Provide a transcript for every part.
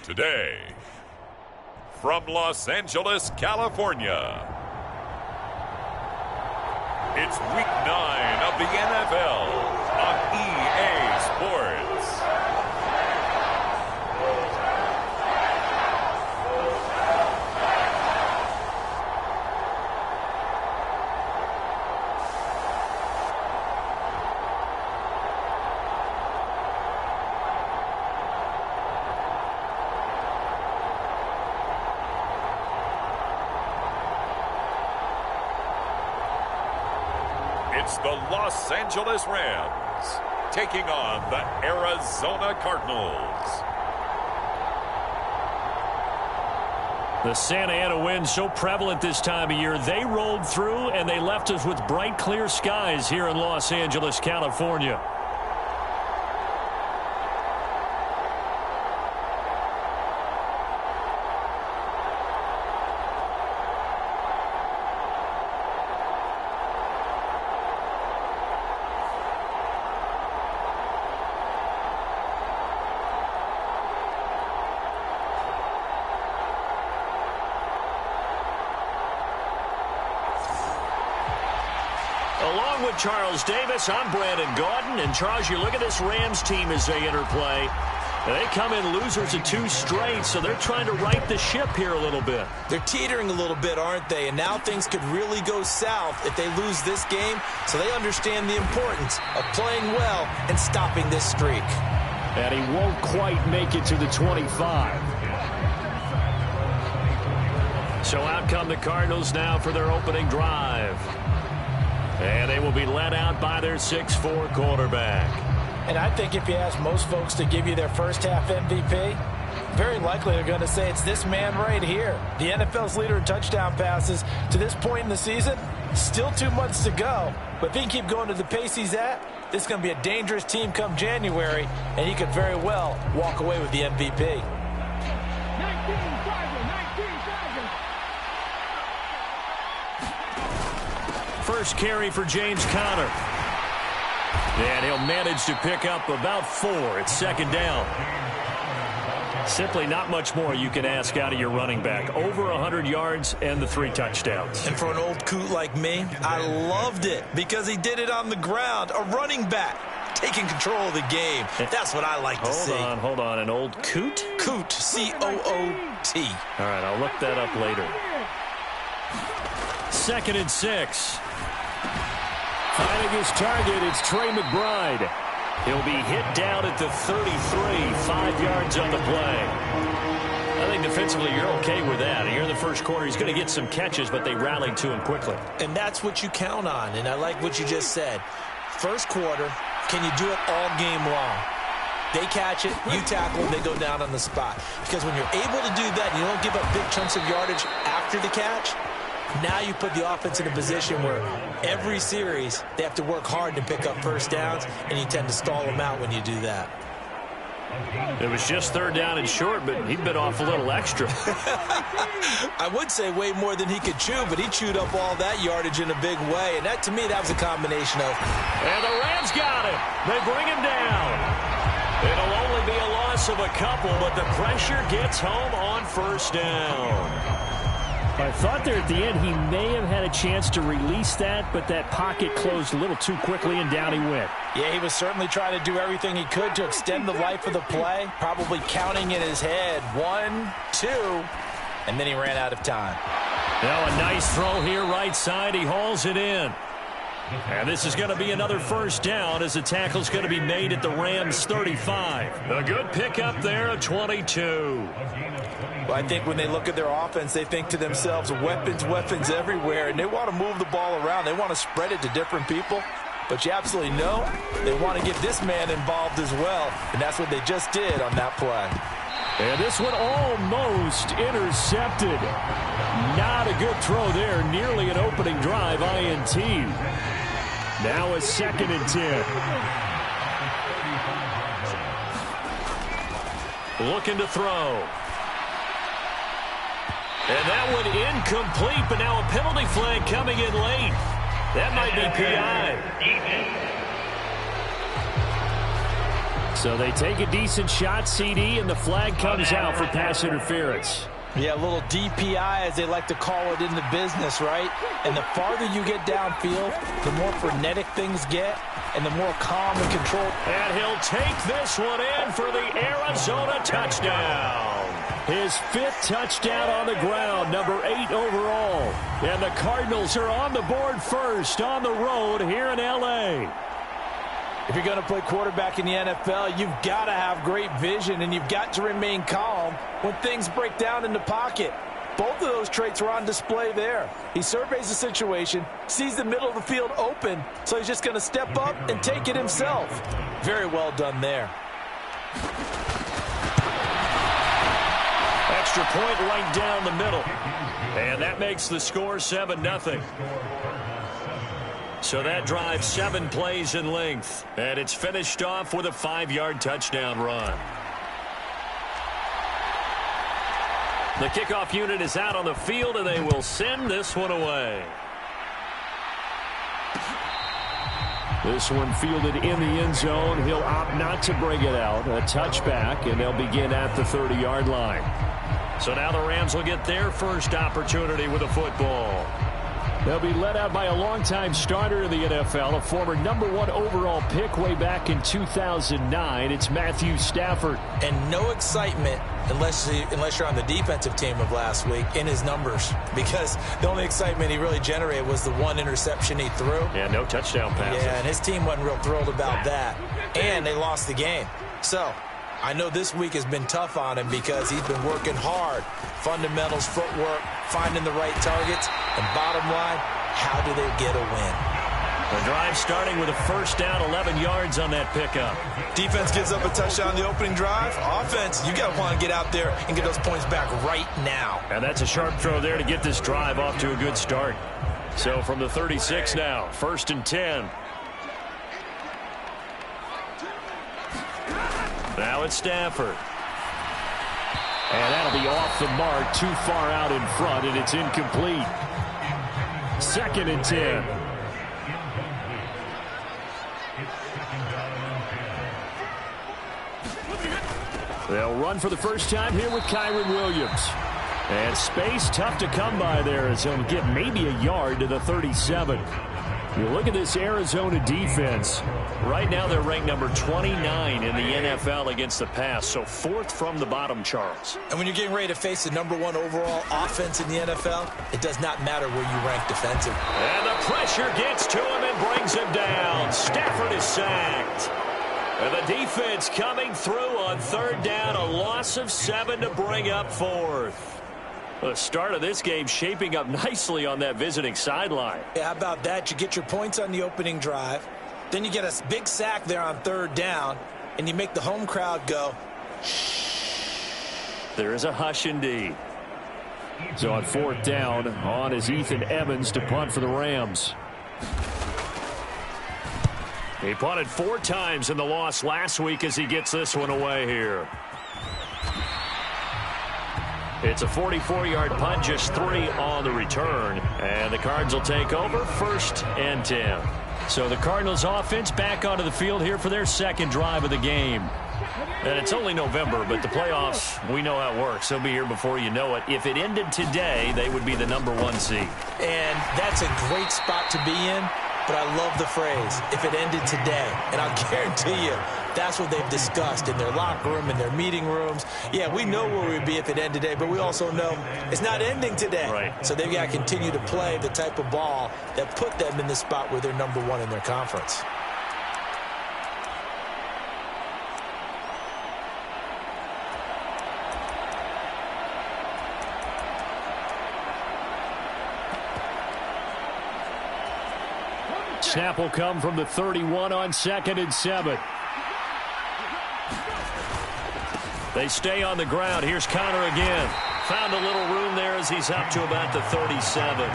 Today, from Los Angeles, California, it's Week 9 of the NFL on EA Sports. It's the Los Angeles Rams taking on the Arizona Cardinals. The Santa Ana wind so prevalent this time of year. They rolled through and they left us with bright, clear skies here in Los Angeles, California. Along with Charles Davis, I'm Brandon Gaudin. And Charles, you look at this Rams team as they interplay. They come in losers of 2 straight, so they're trying to right the ship here a little bit. They're teetering a little bit, aren't they? And now things could really go south if they lose this game. So they understand the importance of playing well and stopping this streak. And he won't quite make it to the 25. So out come the Cardinals now for their opening drive. And they will be led out by their 6'4" quarterback. And I think if you ask most folks to give you their first half MVP, very likely they're going to say it's this man right here. The NFL's leader in touchdown passes to this point in the season. Still 2 months to go. But if he can keep going to the pace he's at, this is going to be a dangerous team come January, and he could very well walk away with the MVP. 19,000. First carry for James Conner. And he'll manage to pick up about 4. It's second down. Simply not much more you can ask out of your running back. Over 100 yards and the 3 touchdowns. And for an old coot like me, I loved it because he did it on the ground. A running back taking control of the game. That's what I like to see. Hold on. An old coot? Coot, C-O-O-T. All right, I'll look that up later. 2nd and 6. Finding his target, it's Trey McBride. He'll be hit down at the 33, 5 yards on the play. I think defensively you're okay with that. Here in the first quarter, he's going to get some catches, but they rallied to him quickly. And that's what you count on, and I like what you just said. First quarter, can you do it all game long? They catch it, you tackle, they go down on the spot. Because when you're able to do that, and you don't give up big chunks of yardage after the catch, now you put the offense in a position where every series they have to work hard to pick up first downs, and you tend to stall them out when you do that. It was just 3rd down and short, but he bit off a little extra. I would say way more than he could chew, but he chewed up all that yardage in a big way, and that, to me, that was a combination of... And the Rams got him. They bring him down. It'll only be a loss of a couple, but the pressure gets home on first down. I thought there at the end he may have had a chance to release that, but that pocket closed a little too quickly, and down he went. Yeah, he was certainly trying to do everything he could to extend the life of the play, probably counting in his head 1, 2, and then he ran out of time. Now a nice throw here right side. He hauls it in. And this is going to be another first down as the tackle's going to be made at the Rams' 35. A good pickup there, a 22. Well, I think when they look at their offense, they think to themselves, weapons everywhere, and they want to move the ball around. They want to spread it to different people. But you absolutely know they want to get this man involved as well, and that's what they just did on that play. And this one almost intercepted. Not a good throw there. Nearly an opening drive, INT. Now a 2nd and 10. Looking to throw. And that one incomplete, but now a penalty flag coming in late. That might be PI. So they take a decent shot, CD, and the flag comes out for pass interference. Yeah, a little DPI, as they like to call it in the business, right? And the farther you get downfield, the more frenetic things get, and the more calm and controlled. And he'll take this one in for the Arizona touchdown. His 5th touchdown on the ground, number 8 overall. And the Cardinals are on the board first on the road here in L.A. If you're going to play quarterback in the NFL, you've got to have great vision, and you've got to remain calm when things break down in the pocket. Both of those traits are on display there. He surveys the situation, sees the middle of the field open, so he's just going to step up and take it himself. Very well done there. Extra point right down the middle. And that makes the score 7-0. So that drives 7 plays in length. And it's finished off with a 5-yard touchdown run. The kickoff unit is out on the field, and they will send this one away. This one fielded in the end zone. He'll opt not to bring it out. A touchback, and they'll begin at the 30-yard line. So now the Rams will get their first opportunity with a football. They'll be led out by a longtime starter in the NFL, a former #1 overall pick way back in 2009. It's Matthew Stafford. And no excitement unless you're on the defensive team of last week in his numbers, because the only excitement he really generated was the 1 interception he threw. Yeah, no touchdown passes. Yeah, and his team wasn't real thrilled about that. And they lost the game. So I know this week has been tough on him because he's been working hard. Fundamentals, footwork, finding the right targets. And bottom line, how do they get a win? The drive starting with a first down, 11 yards on that pickup. Defense gives up a touchdown on the opening drive. Offense, you got to want to get out there and get those points back right now. And that's a sharp throw there to get this drive off to a good start. So from the 36 now, 1st and 10. Now it's Stafford. And that'll be off the mark, too far out in front, and it's incomplete. 2nd and 10. They'll run for the first time here with Kyren Williams. And space tough to come by there as he'll get maybe a yard to the 37. You look at this Arizona defense. Right now they're ranked number 29 in the NFL against the pass, so 4th from the bottom, Charles. And when you're getting ready to face the #1 overall offense in the NFL, it does not matter where you rank defensively. And the pressure gets to him and brings him down. Stafford is sacked. And the defense coming through on 3rd down, a loss of 7 to bring up 4th. The start of this game shaping up nicely on that visiting sideline. Yeah, how about that? You get your points on the opening drive. Then you get a big sack there on 3rd down, and you make the home crowd go, shh. There is a hush indeed. So on 4th down, on is Ethan Evans to punt for the Rams. He punted 4 times in the loss last week as he gets this one away here. It's a 44-yard punt, just 3 on the return. And the Cards will take over, 1st and 10. So the Cardinals offense back onto the field here for their 2nd drive of the game. And it's only November, but the playoffs, we know how it works. They'll be here before you know it. If it ended today, they would be the #1 seed. And that's a great spot to be in, but I love the phrase, if it ended today. And I'll guarantee you, that's what they've discussed in their locker room, in their meeting rooms. Yeah, we know where we'd be if it ended today, but we also know it's not ending today. Right. So they've got to continue to play the type of ball that put them in the spot where they're #1 in their conference. Snap will come from the 31 on 2nd and 7. They stay on the ground. Here's Connor again. Found a little room there as he's up to about the 37.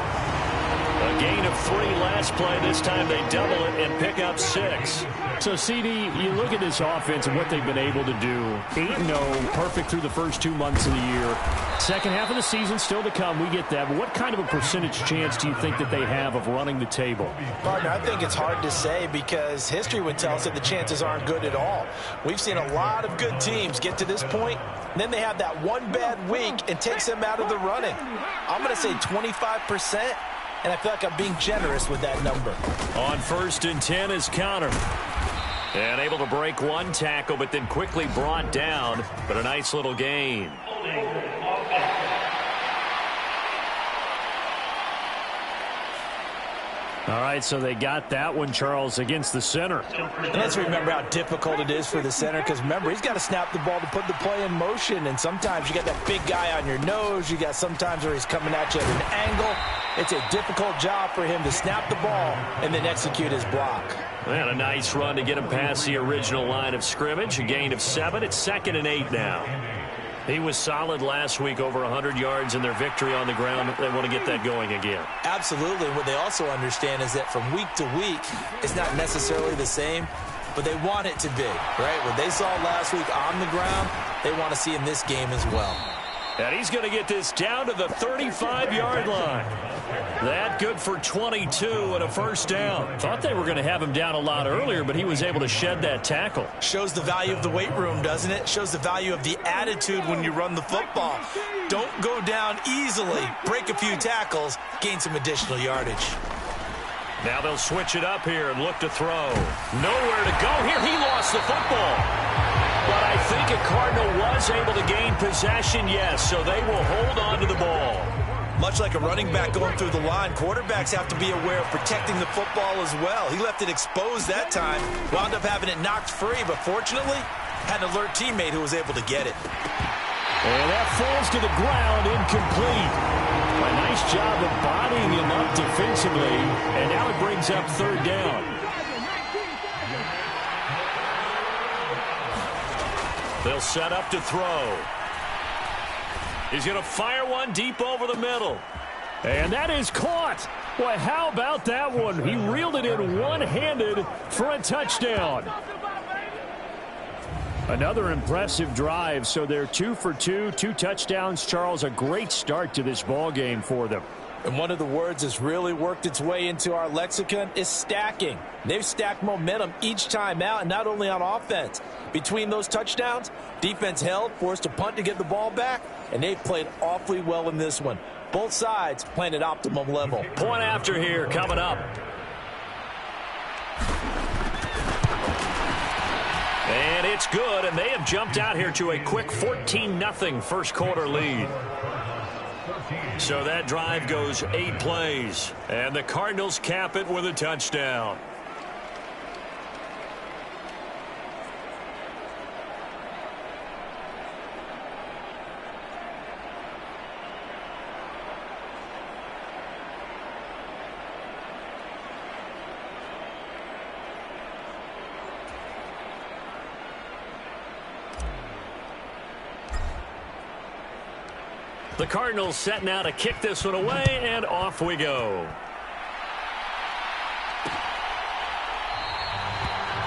gain of 3 last play. This time they double it and pick up 6. So, CD, you look at this offense and what they've been able to do. 8-0, perfect through the first 2 months of the year. Second half of the season still to come. We get that. But what kind of a percentage chance do you think that they have of running the table? Partner, I think it's hard to say because history would tell us that the chances aren't good at all. We've seen a lot of good teams get to this point, and then they have that one bad week and takes them out of the running. I'm going to say 25%, and I feel like I'm being generous with that number. On 1st and 10 is Connor. And able to break 1 tackle, but then quickly brought down. But a nice little gain. All right, so they got that one, Charles, against the center. And let's remember how difficult it is for the center because, remember, he's got to snap the ball to put the play in motion. And sometimes you got that big guy on your nose. You got sometimes where he's coming at you at an angle. It's a difficult job for him to snap the ball and then execute his block. And a nice run to get him past the original line of scrimmage. A gain of 7. It's 2nd and 8 now. He was solid last week, over 100 yards in their victory on the ground. They want to get that going again. Absolutely. What they also understand is that from week to week, it's not necessarily the same, but they want it to be, right? What they saw last week on the ground, they want to see in this game as well. And he's going to get this down to the 35-yard line. That good for 22 and a first down. Thought they were going to have him down a lot earlier, but he was able to shed that tackle. Shows the value of the weight room, doesn't it? Shows the value of the attitude when you run the football. Don't go down easily. Break a few tackles. Gain some additional yardage. Now they'll switch it up here and look to throw. Nowhere to go here. He lost the football. But I think a Cardinal was able to gain possession, yes, so they will hold on to the ball. Much like a running back going through the line, quarterbacks have to be aware of protecting the football as well. He left it exposed that time, wound up having it knocked free, but fortunately, had an alert teammate who was able to get it. And that falls to the ground, incomplete. A nice job of bodying him up defensively, and now it brings up 3rd down. They'll set up to throw. He's going to fire one deep over the middle. And that is caught. Boy, how about that one? He reeled it in one-handed for a touchdown. Another impressive drive, so they're 2 for 2, 2 touchdowns. Charles, a great start to this ball game for them. And one of the words that's really worked its way into our lexicon is stacking. They've stacked momentum each time out, and not only on offense. Between those touchdowns, defense held, forced a punt to get the ball back, and they played awfully well in this one. Both sides playing at optimum level. Point after here coming up. And it's good, and they have jumped out here to a quick 14-0 first quarter lead. So that drive goes 8 plays, and the Cardinals cap it with a touchdown. The Cardinals setting out to kick this one away, and off we go.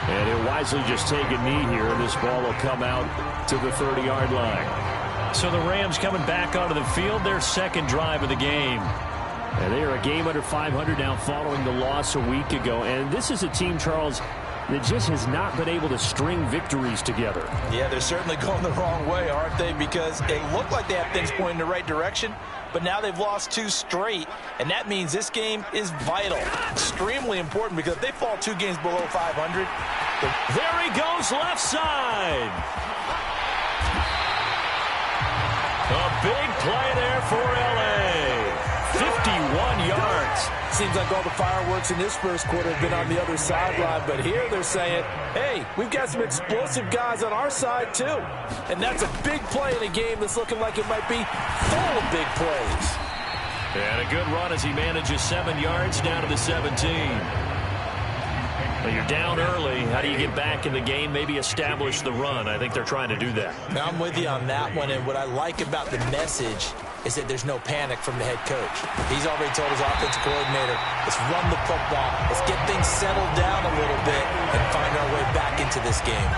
And he'll wisely just take a knee here, and this ball will come out to the 30-yard line. So the Rams coming back onto the field, their 2nd drive of the game. And they are a game under 500 now following the loss a week ago. And this is a team, Charles, that just has not been able to string victories together. Yeah, they're certainly going the wrong way, aren't they? Because it looked like they have things pointing in the right direction, but now they've lost 2 straight, and that means this game is vital, extremely important, because if they fall 2 games below 500... There he goes, left side. A big play there for L.A. 51 yards. Seems like all the fireworks in this first quarter have been on the other sideline, but here they're saying, hey, we've got some explosive guys on our side too. And that's a big play in a game that's looking like it might be full of big plays. And a good run as he manages 7 yards down to the 17. Well, you're down early. How do you get back in the game, maybe establish the run? I think they're trying to do that. Now I'm with you on that one, and what I like about the message is that there's no panic from the head coach. He's already told his offensive coordinator, let's run the football, let's get things settled down a little bit and find our way back into this game.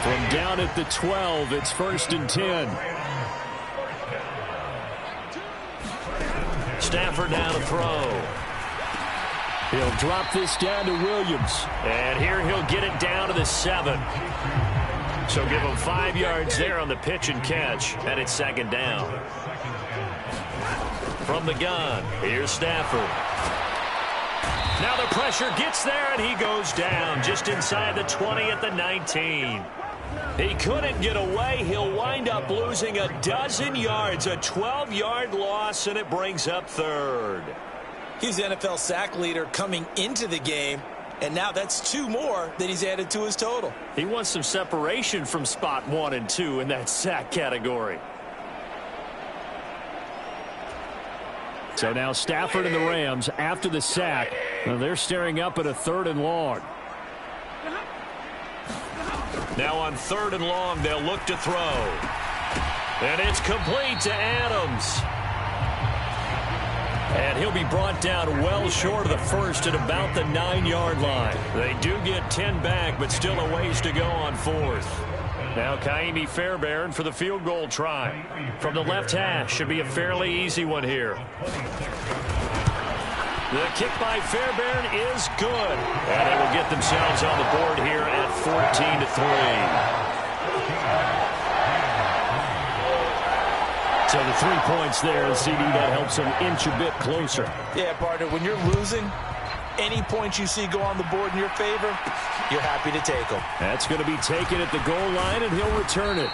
From down at the 12, it's 1st and 10. Stafford now to throw. He'll drop this down to Williams. And here he'll get it down to the 7. So give him 5 yards there on the pitch and catch. And it's 2nd down. From the gun, here's Stafford. Now the pressure gets there, and he goes down just inside the 20 at the 19. He couldn't get away. He'll wind up losing a dozen yards, a 12-yard loss, and it brings up 3rd. He's the NFL sack leader coming into the game, and now that's 2 more that he's added to his total. He wants some separation from spot 1 and 2 in that sack category. So now Stafford and the Rams, after the sack, they're staring up at a 3rd and long. Now on 3rd and long, they'll look to throw. And it's complete to Adams. And he'll be brought down well short of the 1st at about the 9-yard line. They do get 10 back, but still a ways to go on 4th. Now Kaimi Fairbairn for the field goal try. From the left hash, should be a fairly easy one here. The kick by Fairbairn is good. And they will get themselves on the board here at 14-3. So the 3 points there, CD, that helps them inch a bit closer. Yeah, partner, when you're losing, any points you see go on the board in your favor, you're happy to take them. That's going to be taken at the goal line, and he'll return it.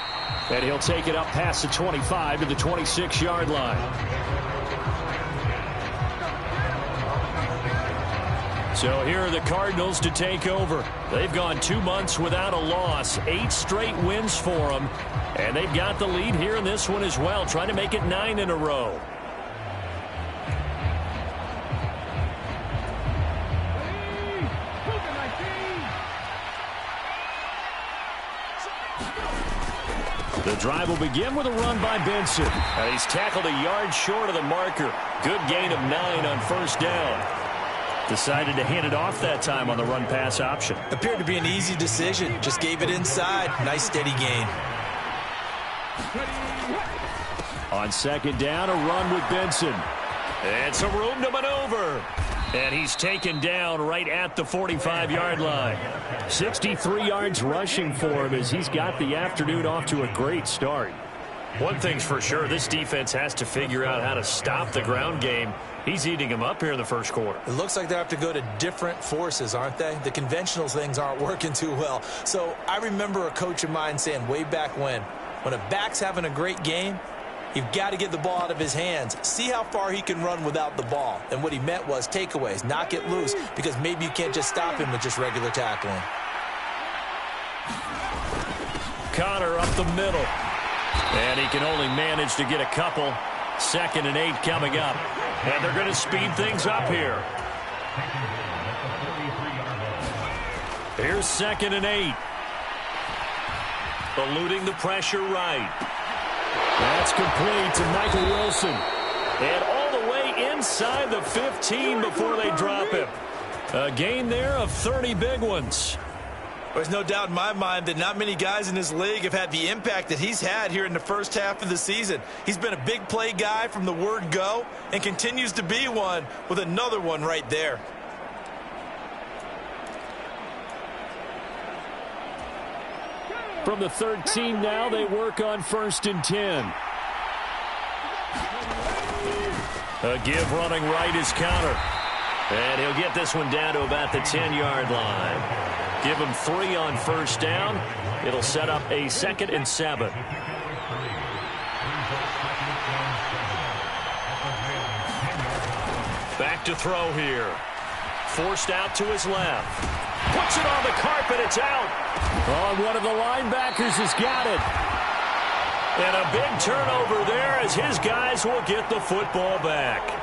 And he'll take it up past the 25 to the 26-yard line. So here are the Cardinals to take over. They've gone 2 months without a loss, 8 straight wins for them. And they've got the lead here in this one as well, trying to make it 9 in a row. The drive will begin with a run by Benson. And he's tackled a yard short of the marker. Good gain of 9 on 1st down. Decided to hand it off that time on the run-pass option. Appeared to be an easy decision. Just gave it inside. Nice steady gain. On 2nd down, a run with Benson. And some room to maneuver. And he's taken down right at the 45-yard line. 63 yards rushing for him as he's got the afternoon off to a great start. One thing's for sure, this defense has to figure out how to stop the ground game. He's eating them up here in the 1st quarter. It looks like they have to go to different forces, aren't they? The conventional things aren't working too well. So I remember a coach of mine saying way back when a back's having a great game, you've got to get the ball out of his hands. See how far he can run without the ball. And what he meant was takeaways, knock it loose, because maybe you can't just stop him with just regular tackling. Connor up the middle. And he can only manage to get a couple. 2nd and 8 coming up. And they're going to speed things up here. Here's 2nd and 8. Eluding the pressure right. That's complete to Michael Wilson. And all the way inside the 15 before they drop him. A gain there of 30 big ones. There's no doubt in my mind that not many guys in this league have had the impact that he's had here in the 1st half of the season. He's been a big play guy from the word go and continues to be one with another one right there. From the 13 now, they work on 1st and 10. A give running right is Connor. And he'll get this one down to about the 10-yard line. Give him 3 on 1st down. It'll set up a 2nd and 7. Back to throw here. Forced out to his left. Puts it on the carpet. It's out. Oh, one of the linebackers has got it. And a big turnover there as his guys will get the football back.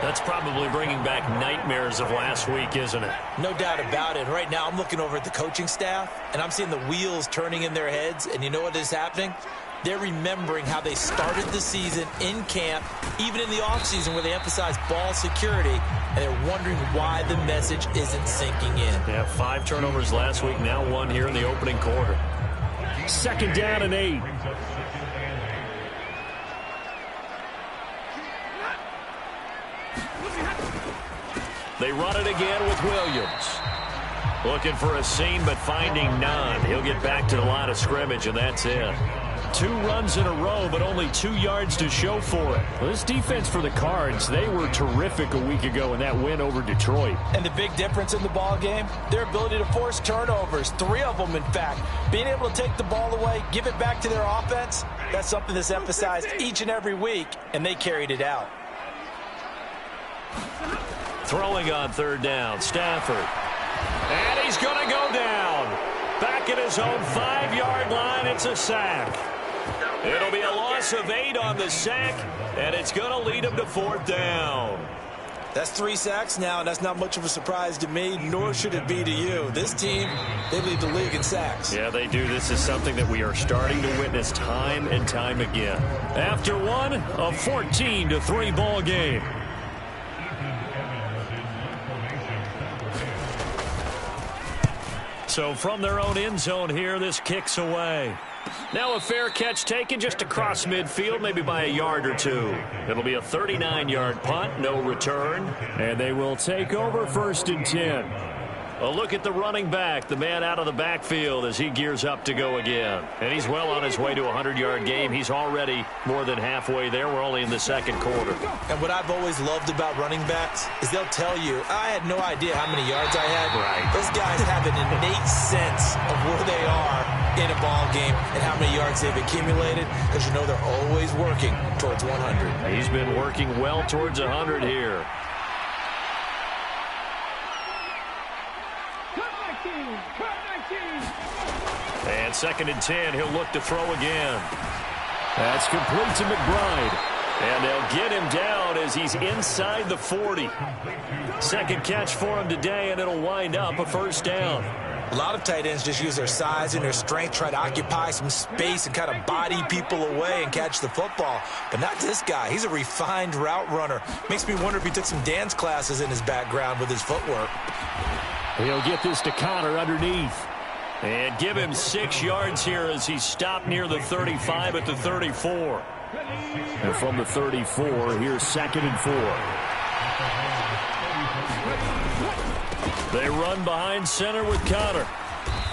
That's probably bringing back nightmares of last week, isn't it? No doubt about it. Right now I'm looking over at the coaching staff, and I'm seeing the wheels turning in their heads. And you know what is happening? they're remembering how they started the season in camp, even in the offseason where they emphasized ball security, and they're wondering why the message isn't sinking in. Yeah, 5 turnovers last week, now 1 here in the opening quarter. 2nd down and 8. They run it again with Williams. Looking for a seam, but finding none. He'll get back to the line of scrimmage, and that's it. 2 runs in a row, but only 2 yards to show for it. Well, this defense for the Cards, they were terrific a week ago in that win over Detroit. And the big difference in the ball game, their ability to force turnovers, 3 of them, in fact. Being able to take the ball away, give it back to their offense, that's something that's emphasized each and every week, and they carried it out. Throwing on 3rd down, Stafford. And he's going to go down. Back at his own 5-yard line, it's a sack. It'll be a loss of 8 on the sack, and it's going to lead him to 4th down. That's 3 sacks now, and that's not much of a surprise to me, nor should it be to you. This team, they lead the league in sacks. Yeah, they do. This is something that we are starting to witness time and time again. After one, a 14-3 ball game. So from their own end zone here, this kicks away. Now a fair catch taken just across midfield, maybe by a yard or 2. It'll be a 39-yard punt, no return. And they will take over 1st and 10. A look at the running back, the man out of the backfield as he gears up to go again. And he's well on his way to a 100-yard game. He's already more than halfway there. We're only in the 2nd quarter. And what I've always loved about running backs is they'll tell you, I had no idea how many yards I had. Right. Those guys have an innate sense of where they are in a ball game and how many yards they've accumulated, because you know they're always working towards 100. He's been working well towards 100 here. And 2nd and 10, he'll look to throw again. That's complete to McBride. And they'll get him down as he's inside the 40. 2nd catch for him today, and it'll wind up a 1st down. A lot of tight ends just use their size and their strength, try to occupy some space and kind of body people away and catch the football. But not this guy. He's a refined route runner. Makes me wonder if he took some dance classes in his background with his footwork. He'll get this to Connor underneath. And give him 6 yards here as he's stopped near the 35 at the 34. And from the 34, here's 2nd and 4. They run behind center with Connor.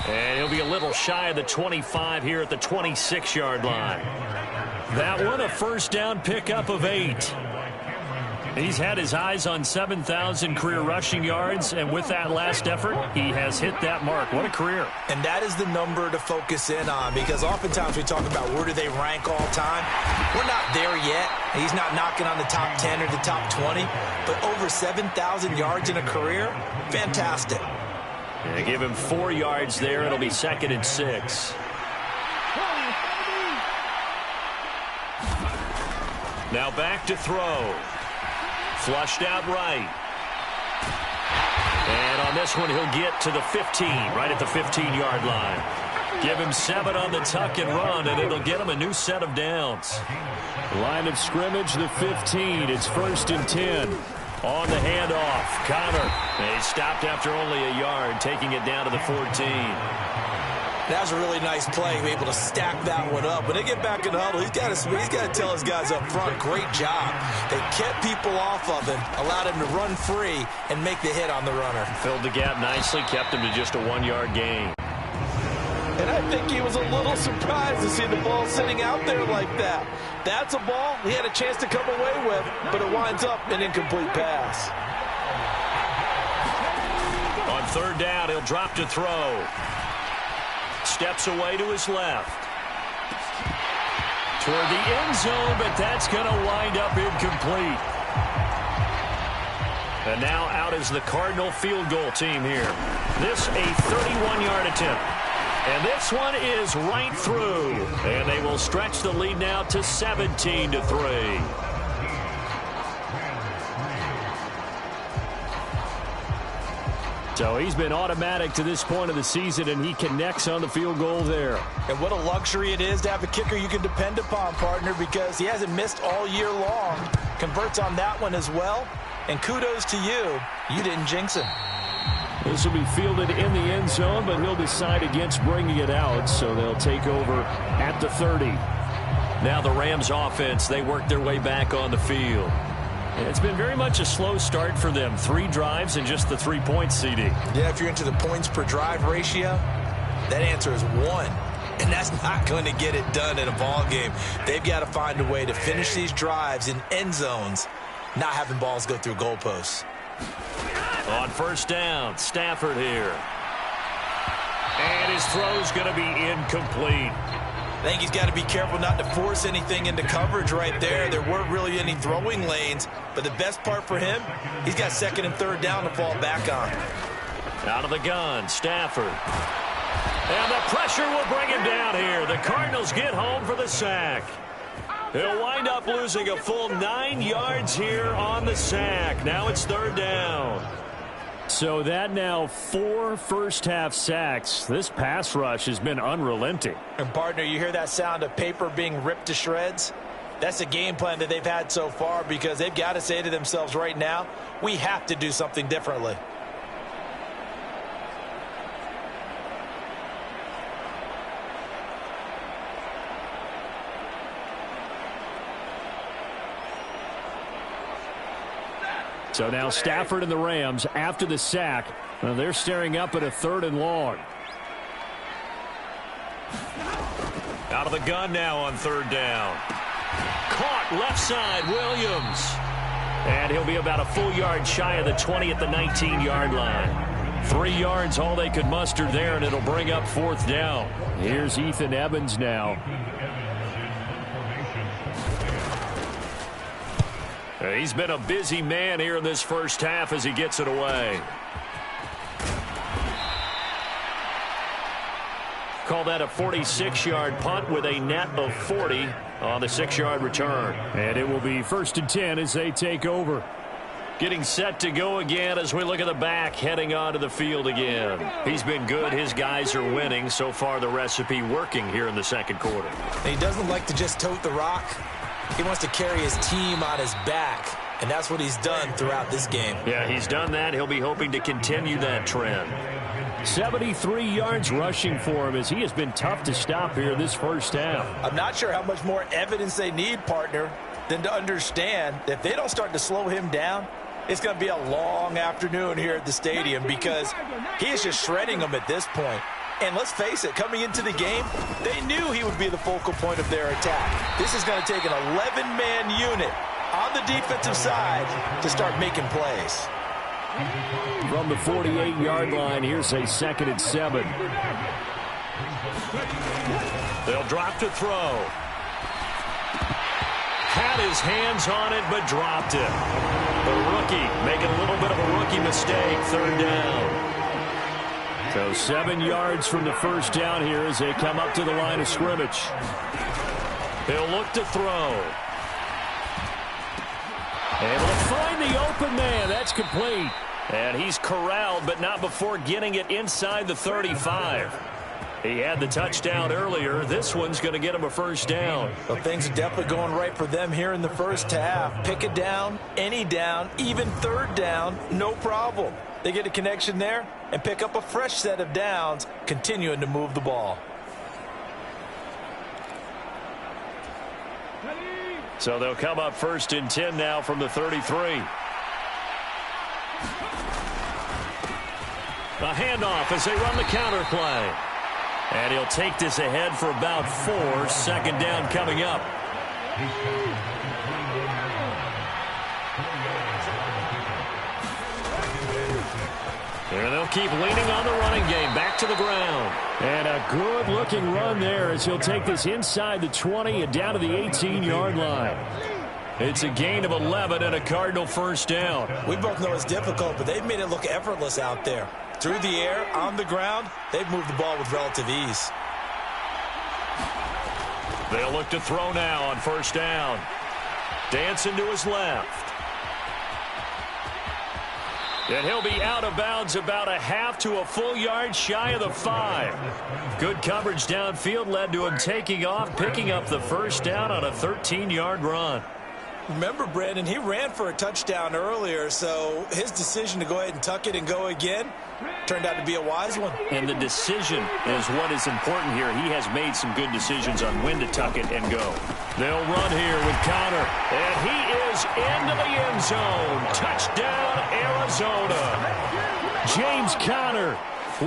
And he'll be a little shy of the 25 here at the 26-yard line. That one, a 1st down pickup of 8. He's had his eyes on 7,000 career rushing yards, and with that last effort, he has hit that mark. What a career. And that is the number to focus in on, because oftentimes we talk about where do they rank all time. We're not there yet. He's not knocking on the top 10 or the top 20, but over 7,000 yards in a career, fantastic. And give him 4 yards there. It'll be 2nd and 6. Now back to throw. Flushed out right. And on this one, he'll get to the 15, right at the 15-yard line. Give him 7 on the tuck and run, and it'll get him a new set of downs. Line of scrimmage, the 15. It's 1st and 10. On the handoff, Connor. And he stopped after only a yard, taking it down to the 14. That was a really nice play, to be able to stack that one up. When they get back in the huddle, he's got to tell his guys up front, great job. They kept people off of him, allowed him to run free, and make the hit on the runner. Filled the gap nicely, kept him to just a 1-yard gain. And I think he was a little surprised to see the ball sitting out there like that. That's a ball he had a chance to come away with, but it winds up an incomplete pass. On 3rd down, he'll drop to throw. Steps away to his left. Toward the end zone, but that's going to wind up incomplete. And now out is the Cardinal field goal team here. This a 31-yard attempt. And this one is right through. And they will stretch the lead now to 17-3. So he's been automatic to this point of the season, and he connects on the field goal there. And what a luxury it is to have a kicker you can depend upon, partner, because he hasn't missed all year long. Converts on that one as well. And kudos to you. You didn't jinx him. This will be fielded in the end zone, but he'll decide against bringing it out, so they'll take over at the 30. Now the Rams offense, they work their way back on the field. It's been very much a slow start for them. 3 drives and just the 3 points, CD. Yeah, if you're into the points per drive ratio, that answer is 1. And that's not going to get it done in a ball game. They've got to find a way to finish these drives in end zones, not having balls go through goalposts. On first down, Stafford here. And his throw's going to be incomplete. I think he's got to be careful not to force anything into coverage right there. There weren't really any throwing lanes, but the best part for him, he's got second and third down to fall back on. Out of the gun, Stafford. And the pressure will bring him down here. The Cardinals get home for the sack. He'll wind up losing a full 9 yards here on the sack. Now it's third down. So that now 4 first-half sacks. This pass rush has been unrelenting. And, partner, you hear that sound of paper being ripped to shreds? That's the game plan that they've had so far because they've got to say to themselves right now, we have to do something differently. So now Stafford and the Rams, after the sack, they're staring up at a 3rd and long. Out of the gun now on third down. Caught left side, Williams. And he'll be about a full yard shy of the 20 at the 19-yard line. 3 yards, all they could muster there, and it'll bring up 4th down. Here's Ethan Evans now. He's been a busy man here in this first half as he gets it away. Call that a 46-yard punt with a net of 40 on the 6-yard return. And it will be 1st and 10 as they take over. Getting set to go again as we look at the back heading onto the field again. He's been good. His guys are winning. So far the recipe working here in the second quarter. He doesn't like to just tote the rock. He wants to carry his team on his back, and that's what he's done throughout this game. Yeah, he's done that. He'll be hoping to continue that trend. 73 yards rushing for him as he has been tough to stop here this first half. I'm not sure how much more evidence they need, partner, than to understand that if they don't start to slow him down, it's going to be a long afternoon here at the stadium because he is just shredding them at this point. And let's face it, coming into the game, they knew he would be the focal point of their attack. This is going to take an 11-man unit on the defensive side to start making plays. From the 48-yard line, here's a 2nd and 7. They'll drop to throw. Had his hands on it, but dropped it. The rookie making a little bit of a rookie mistake, 3rd down. So 7 yards from the first down here as they come up to the line of scrimmage. He'll look to throw. Able to find the open man. That's complete. And he's corralled, but not before getting it inside the 35. He had the touchdown earlier. This one's going to get him a first down. Well, things are definitely going right for them here in the first half. Pick it down, any down, even 3rd down, no problem. They get a connection there and pick up a fresh set of downs, continuing to move the ball. So they'll come up 1st and 10 now from the 33. A handoff as they run the counter play. And he'll take this ahead for about 4. 2nd down coming up. And they'll keep leaning on the running game. Back to the ground. And a good-looking run there as he'll take this inside the 20 and down to the 18-yard line. It's a gain of 11 and a Cardinal first down. We both know it's difficult, but they've made it look effortless out there. Through the air, on the ground, they've moved the ball with relative ease. They'll look to throw now on first down. Dancing to his left. And he'll be out of bounds about a half to a full yard shy of the 5. Good coverage downfield led to him taking off, picking up the first down on a 13-yard run. Remember, Brandon, he ran for a touchdown earlier, so his decision to go ahead and tuck it and go again turned out to be a wise one. And the decision is what is important here. He has made some good decisions on when to tuck it and go. They'll run here with Connor, and he is into the end zone. Touchdown, Arizona. James Conner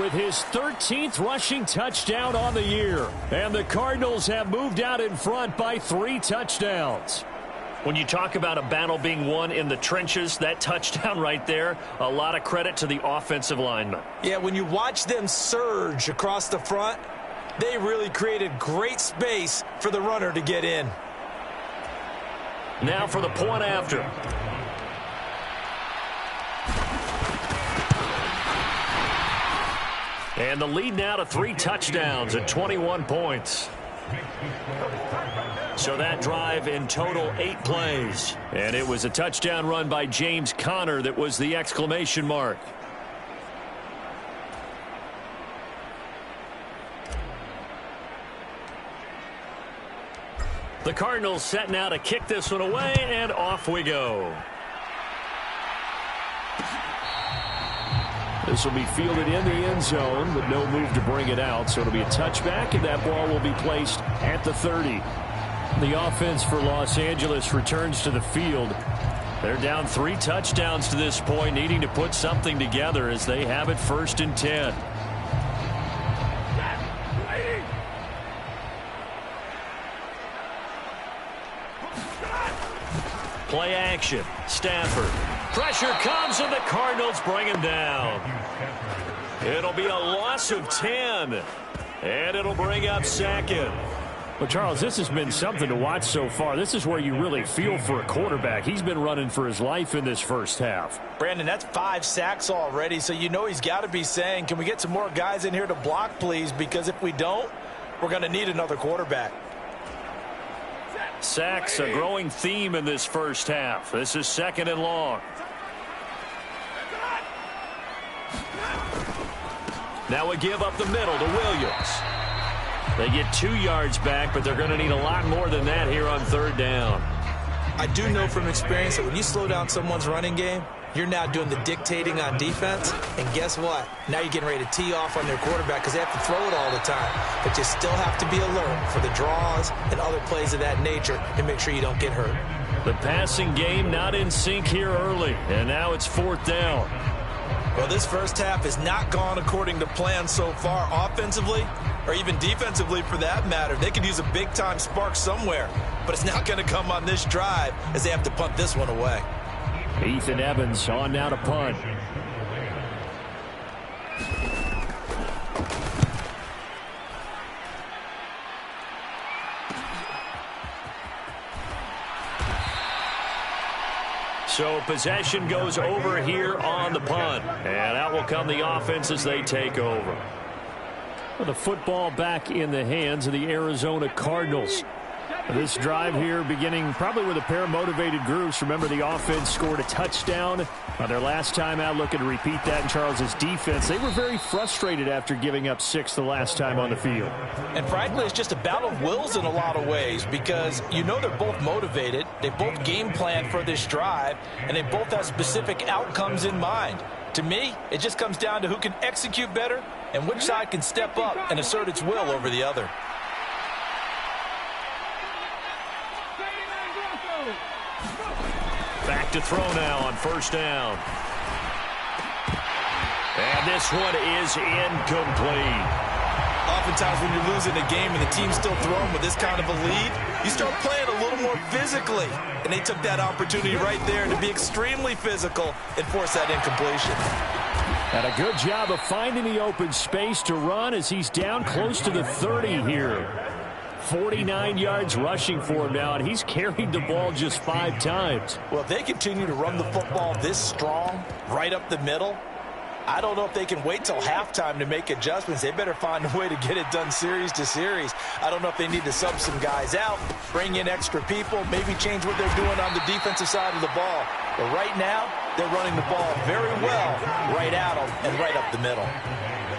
with his 13th rushing touchdown on the year. And the Cardinals have moved out in front by 3 touchdowns. When you talk about a battle being won in the trenches, that touchdown right there, a lot of credit to the offensive linemen. Yeah, when you watch them surge across the front, they really created great space for the runner to get in. Now for the point after. And the lead now to 3 touchdowns at 21 points. So that drive in total 8 plays. And it was a touchdown run by James Conner that was the exclamation mark. The Cardinals set now to kick this one away, and off we go. This will be fielded in the end zone, but no move to bring it out. So it'll be a touchback, and that ball will be placed at the 30. The offense for Los Angeles returns to the field. They're down 3 touchdowns to this point, needing to put something together as they have it 1st and 10. Play action. Stafford. Pressure comes, and the Cardinals bring him down. It'll be a loss of 10, and it'll bring up 2nd. Well, Charles, this has been something to watch so far. This is where you really feel for a quarterback. He's been running for his life in this first half. Brandon, that's 5 sacks already, so you know he's got to be saying, can we get some more guys in here to block, please? Because if we don't, we're going to need another quarterback. Sacks, a growing theme in this first half. This is 2nd and long. Now we give up the middle to Williams. They get 2 yards back, but they're going to need a lot more than that here on 3rd down. I do know from experience that when you slow down someone's running game, you're now doing the dictating on defense. And guess what? Now you're getting ready to tee off on their quarterback because they have to throw it all the time. But you still have to be alert for the draws and other plays of that nature to make sure you don't get hurt. The passing game not in sync here early, and now it's 4th down. Well, this first half has not gone according to plan so far offensively or even defensively for that matter. They could use a big-time spark somewhere, but it's not going to come on this drive as they have to punt this one away. Ethan Evans on now to punt. So possession goes over here on the punt. And out will come the offense as they take over. Well, the football back in the hands of the Arizona Cardinals. This drive here beginning probably with a pair of motivated groups. Remember, the offense scored a touchdown their last time out, looking to repeat that in Charles's defense. They were very frustrated after giving up 6 the last time on the field. And frankly, it's just a battle of wills in a lot of ways because you know they're both motivated. They both game plan for this drive, and they both have specific outcomes in mind. To me, it just comes down to who can execute better and which side can step up and assert its will over the other. Back to throw now on 1st down. And this one is incomplete. Oftentimes when you're losing a game and the team's still throwing with this kind of a lead, you start playing a little more physically. And they took that opportunity right there to be extremely physical and force that incompletion. And a good job of finding the open space to run as he's down close to the 30 here. 49 yards rushing for him now, and he's carried the ball just 5 times. Well, if they continue to run the football this strong, right up the middle, I don't know if they can wait till halftime to make adjustments. They better find a way to get it done series to series. I don't know if they need to sub some guys out, bring in extra people, maybe change what they're doing on the defensive side of the ball. But right now, they're running the ball very well right at them and right up the middle.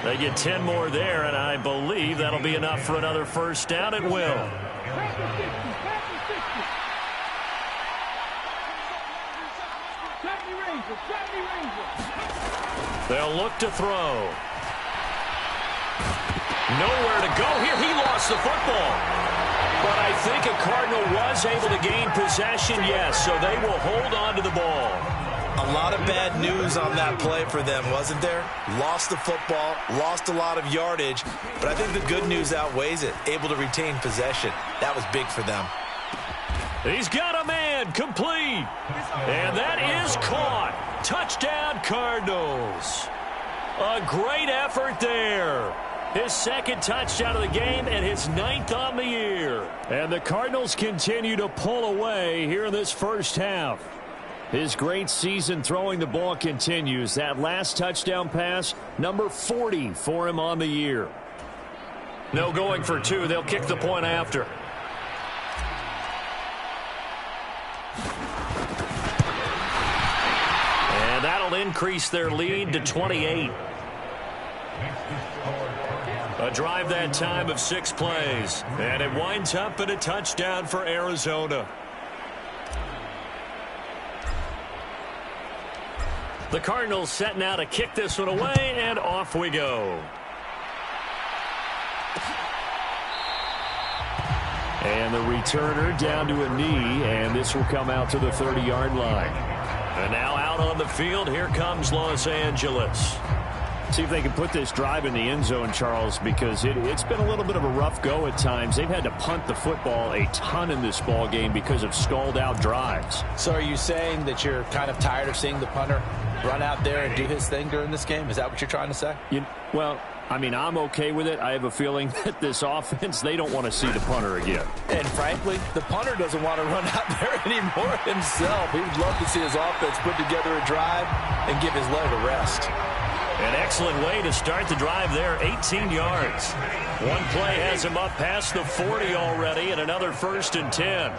They get 10 more there, and I believe that'll be enough for another first down at will. They'll look to throw. Nowhere to go here. He lost the football. But I think a Cardinal was able to gain possession, yes, so they will hold on to the ball. A lot of bad news on that play for them, wasn't there? Lost the football, lost a lot of yardage, but I think the good news outweighs it. Able to retain possession. That was big for them. He's got a man, complete. And that is caught. Touchdown, Cardinals. A great effort there. His second touchdown of the game and his 9th on the year. And the Cardinals continue to pull away here in this first half. His great season throwing the ball continues. That last touchdown pass, number 40 for him on the year. No going for two. They'll kick the point after. And that'll increase their lead to 28. A drive that time of 6 plays. And it winds up in a touchdown for Arizona. The Cardinals set now to kick this one away, and off we go. And the returner down to a knee, and this will come out to the 30-yard line. And now out on the field, here comes Los Angeles. See if they can put this drive in the end zone, Charles, because it's been a little bit of a rough go at times. They've had to punt the football a ton in this ball game because of stalled-out drives. So are you saying that you're kind of tired of seeing the punter run out there and do his thing during this game? Is that what you're trying to say? Well, I mean, I'm okay with it. I have a feeling that this offense, they don't want to see the punter again. And frankly, the punter doesn't want to run out there anymore himself. He would love to see his offense put together a drive and give his leg a rest. An excellent way to start the drive there, 18 yards. One play has him up past the 40 already, and another 1st and 10.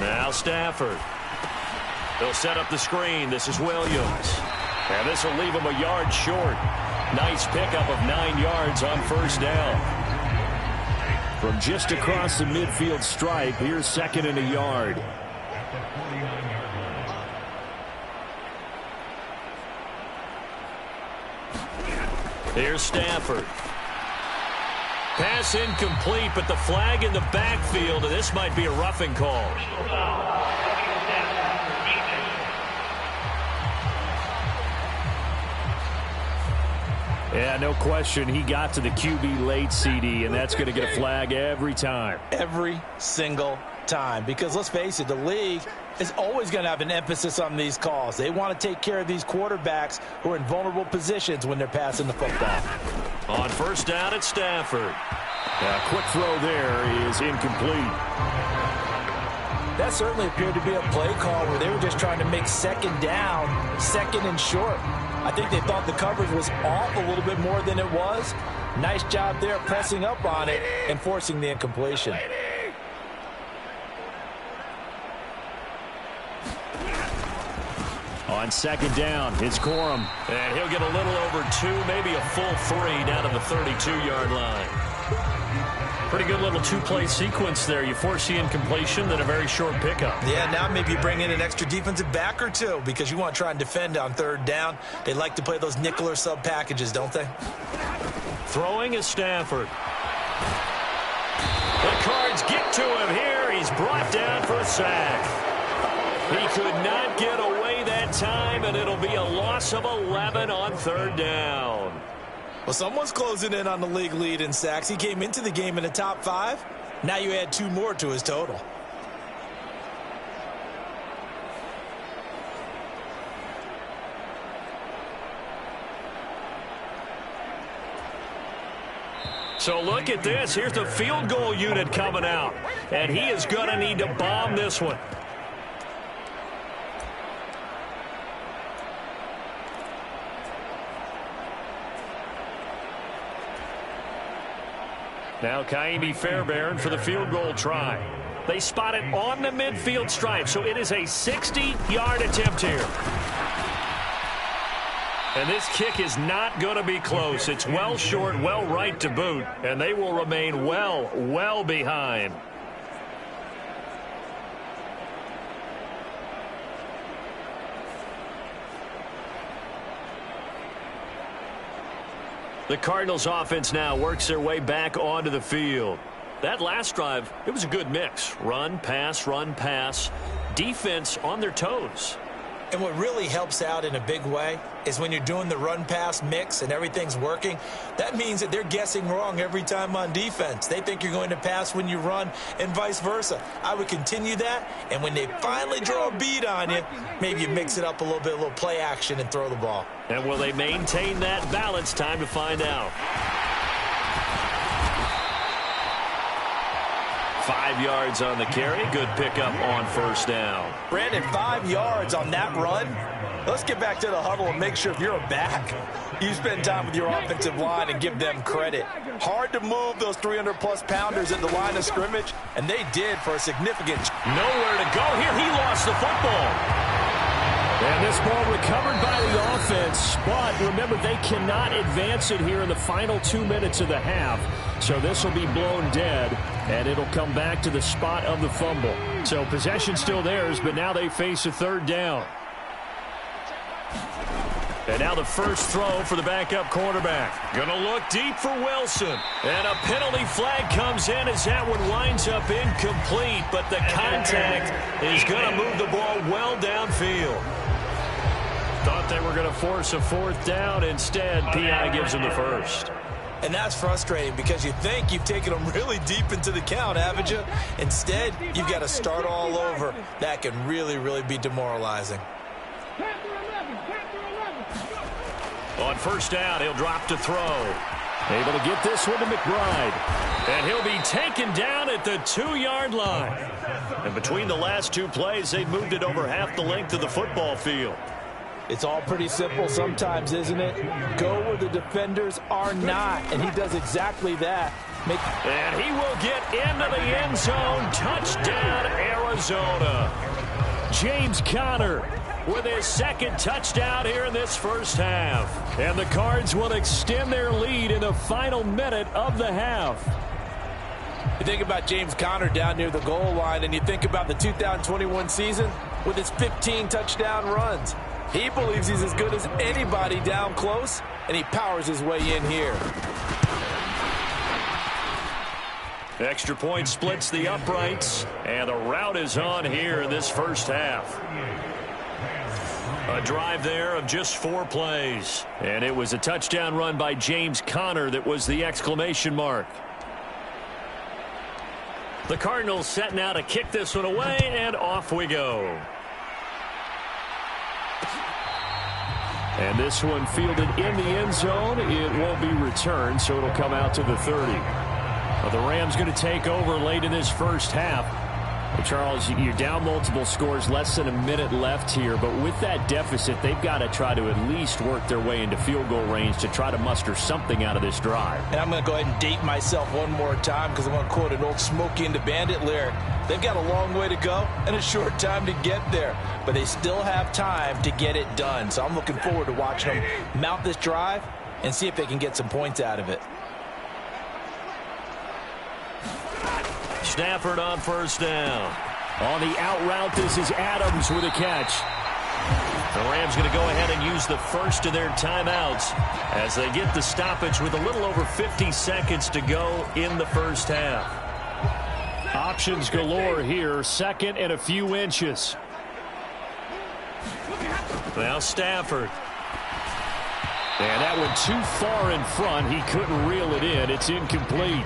Now Stafford. They'll set up the screen. This is Williams. And this will leave him a yard short. Nice pickup of 9 yards on 1st down. From just across the midfield stripe, here's 2nd and a yard. Here's Stafford. Pass incomplete, but the flag in the backfield, and this might be a roughing call. Yeah, no question. He got to the QB late, CD, and that's going to get a flag every time. Every single time. Because let's face it, the league is always going to have an emphasis on these calls. They want to take care of these quarterbacks who are in vulnerable positions when they're passing the football. On 1st down, it's Stafford. A quick throw there is incomplete. That certainly appeared to be a play call where they were just trying to make 2nd down, 2nd and short. I think they thought the coverage was off a little bit more than it was. Nice job there pressing up on it and forcing the incompletion. On 2nd down, it's Corum. And he'll get a little over 2, maybe a full 3 down to the 32-yard line. Pretty good little 2-play sequence there. You force the incompletion, then a very short pickup. Yeah, now maybe you bring in an extra defensive back or two because you want to try and defend on 3rd down. They like to play those nickel or sub packages, don't they? Throwing is Stafford. The Cards get to him here. He's brought down for a sack. He could not get away that time, and it'll be a loss of 11 on 3rd down. Well, someone's closing in on the league lead in sacks. He came into the game in the top 5. Now you add 2 more to his total. So look at this. Here's the field goal unit coming out, and he is going to need to bomb this one. Now Kaimi Fairbairn for the field goal try. They spot it on the midfield stripe, so it is a 60-yard attempt here. And this kick is not going to be close. It's well short, well right to boot, and they will remain well behind. The Cardinals offense now works their way back onto the field. That last drive, it was a good mix. Run, pass, defense on their toes. And what really helps out in a big way is when you're doing the run-pass mix and everything's working, that means that they're guessing wrong every time on defense. They think you're going to pass when you run and vice versa. I would continue that, and when they finally draw a bead on you, maybe you mix it up a little bit, a little play action, and throw the ball. And will they maintain that balance? Time to find out. 5 yards on the carry. Good pickup on first down. Brandon, 5 yards on that run. Let's get back to the huddle and make sure if you're a back, you spend time with your offensive line and give them credit. Hard to move those 300-plus pounders at the line of scrimmage, and they did for a significant. Nowhere to go here. He lost the football. And this ball recovered by the offense, but remember, they cannot advance it here in the final 2 minutes of the half. So this will be blown dead, and it'll come back to the spot of the fumble. So possession still theirs, but now they face a third down. And now the first throw for the backup quarterback. Going to look deep for Wilson. And a penalty flag comes in as that one winds up incomplete, but the contact is going to move the ball well downfield. Thought they were going to force a fourth down. Instead, P.I. gives them the first. And that's frustrating because you think you've taken them really deep into the count, haven't you? Instead, you've got to start all over. That can really, really be demoralizing. On first down, he'll drop to throw. Able to get this one to McBride. And he'll be taken down at the 2-yard line. And between the last two plays, they moved it over half the length of the football field. It's all pretty simple sometimes, isn't it? Go where the defenders are not, and he does exactly that. And he will get into the end zone. Touchdown, Arizona. James Conner with his second touchdown here in this first half. And the Cards will extend their lead in the final minute of the half. You think about James Conner down near the goal line, and you think about the 2021 season with his 15 touchdown runs. He believes he's as good as anybody down close, and he powers his way in here. Extra point splits the uprights, and the route is on here in this first half. A drive there of just 4 plays. And it was a touchdown run by James Conner that was the exclamation mark. The Cardinals set now to kick this one away, and off we go. And this one fielded in the end zone. It won't be returned, so it'll come out to the 30. Well, the Rams going to take over late in this first half. Well, Charles, you're down multiple scores, less than a minute left here. But with that deficit, they've got to try to at least work their way into field goal range to try to muster something out of this drive. And I'm going to go ahead and date myself one more time because I'm going to quote an old Smokey and the Bandit lyric. They've got a long way to go and a short time to get there. But they still have time to get it done. So I'm looking forward to watching them mount this drive and see if they can get some points out of it. Stafford on first down. On the out route, this is Adams with a catch. The Rams going to go ahead and use the first of their timeouts as they get the stoppage with a little over 50 seconds to go in the first half. Options galore here. Second and a few inches. Now Stafford. And that one too far in front. He couldn't reel it in. It's incomplete.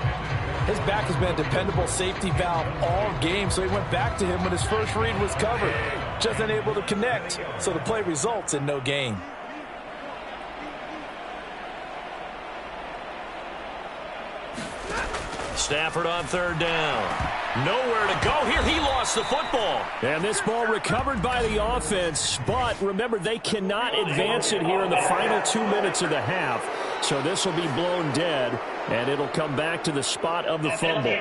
His back has been a dependable safety valve all game, so he went back to him when his first read was covered. Just unable to connect, so the play results in no gain. Stafford on third down. Nowhere to go here. He lost the football. And this ball recovered by the offense, but remember, they cannot advance it here in the final 2 minutes of the half. So this will be blown dead, and it'll come back to the spot of the fumble.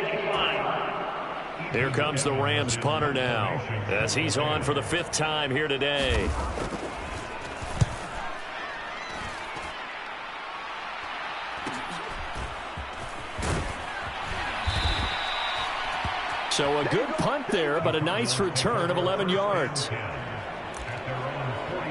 Here comes the Rams punter now, as he's on for the 5th time here today. So a good punt there, but a nice return of 11 yards.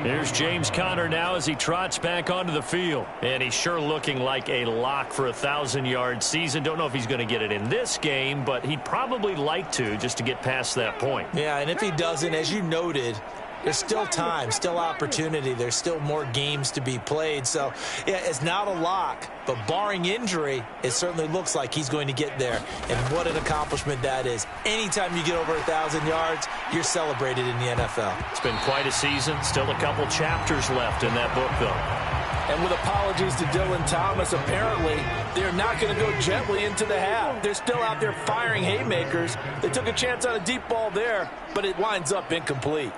Here's James Conner now as he trots back onto the field. And he's sure looking like a lock for a 1,000-yard season. Don't know if he's going to get it in this game, but he'd probably like to just to get past that point. Yeah, and if he doesn't, as you noted, there's still time, still opportunity. There's still more games to be played. So, yeah, it's not a lock, but barring injury, it certainly looks like he's going to get there. And what an accomplishment that is. Anytime you get over 1,000 yards, you're celebrated in the NFL. It's been quite a season. Still a couple chapters left in that book, though. And with apologies to Dylan Thomas, apparently they're not going to go gently into the half. They're still out there firing haymakers. They took a chance on a deep ball there, but it winds up incomplete.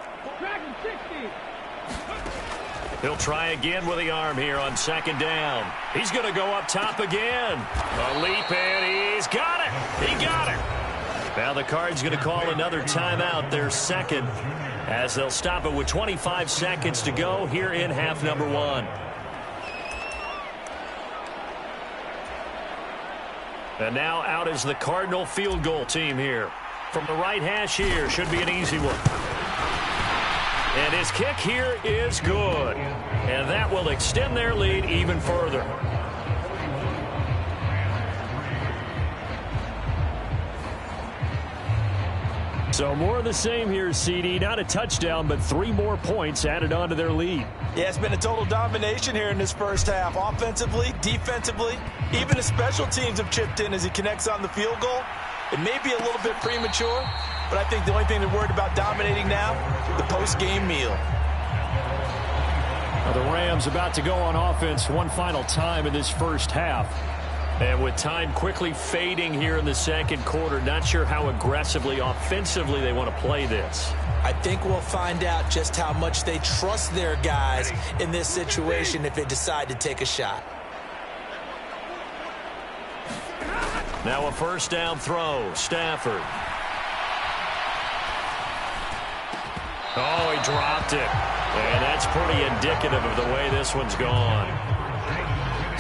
He'll try again with the arm here on 2nd down. He's going to go up top again. A leap, and he's got it. He got it. Now the Cards going to call another timeout, their 2nd, as they'll stop it with 25 seconds to go here in half number 1. And now out is the Cardinal field goal team here. From the right hash here, should be an easy one. And his kick here is good. And that will extend their lead even further. So more of the same here, CD. Not a touchdown, but 3 more points added on to their lead. Yeah, it's been a total domination here in this first half. Offensively, defensively, even the special teams have chipped in as he connects on the field goal. It may be a little bit premature, but I think the only thing they're worried about dominating now, the post-game meal. Well, the Rams about to go on offense one final time in this first half. And with time quickly fading here in the 2nd quarter, not sure how aggressively, offensively they want to play this. I think we'll find out just how much they trust their guys in this situation if they decide to take a shot. Now a 1st down throw. Stafford. Oh, he dropped it. And that's pretty indicative of the way this one's gone.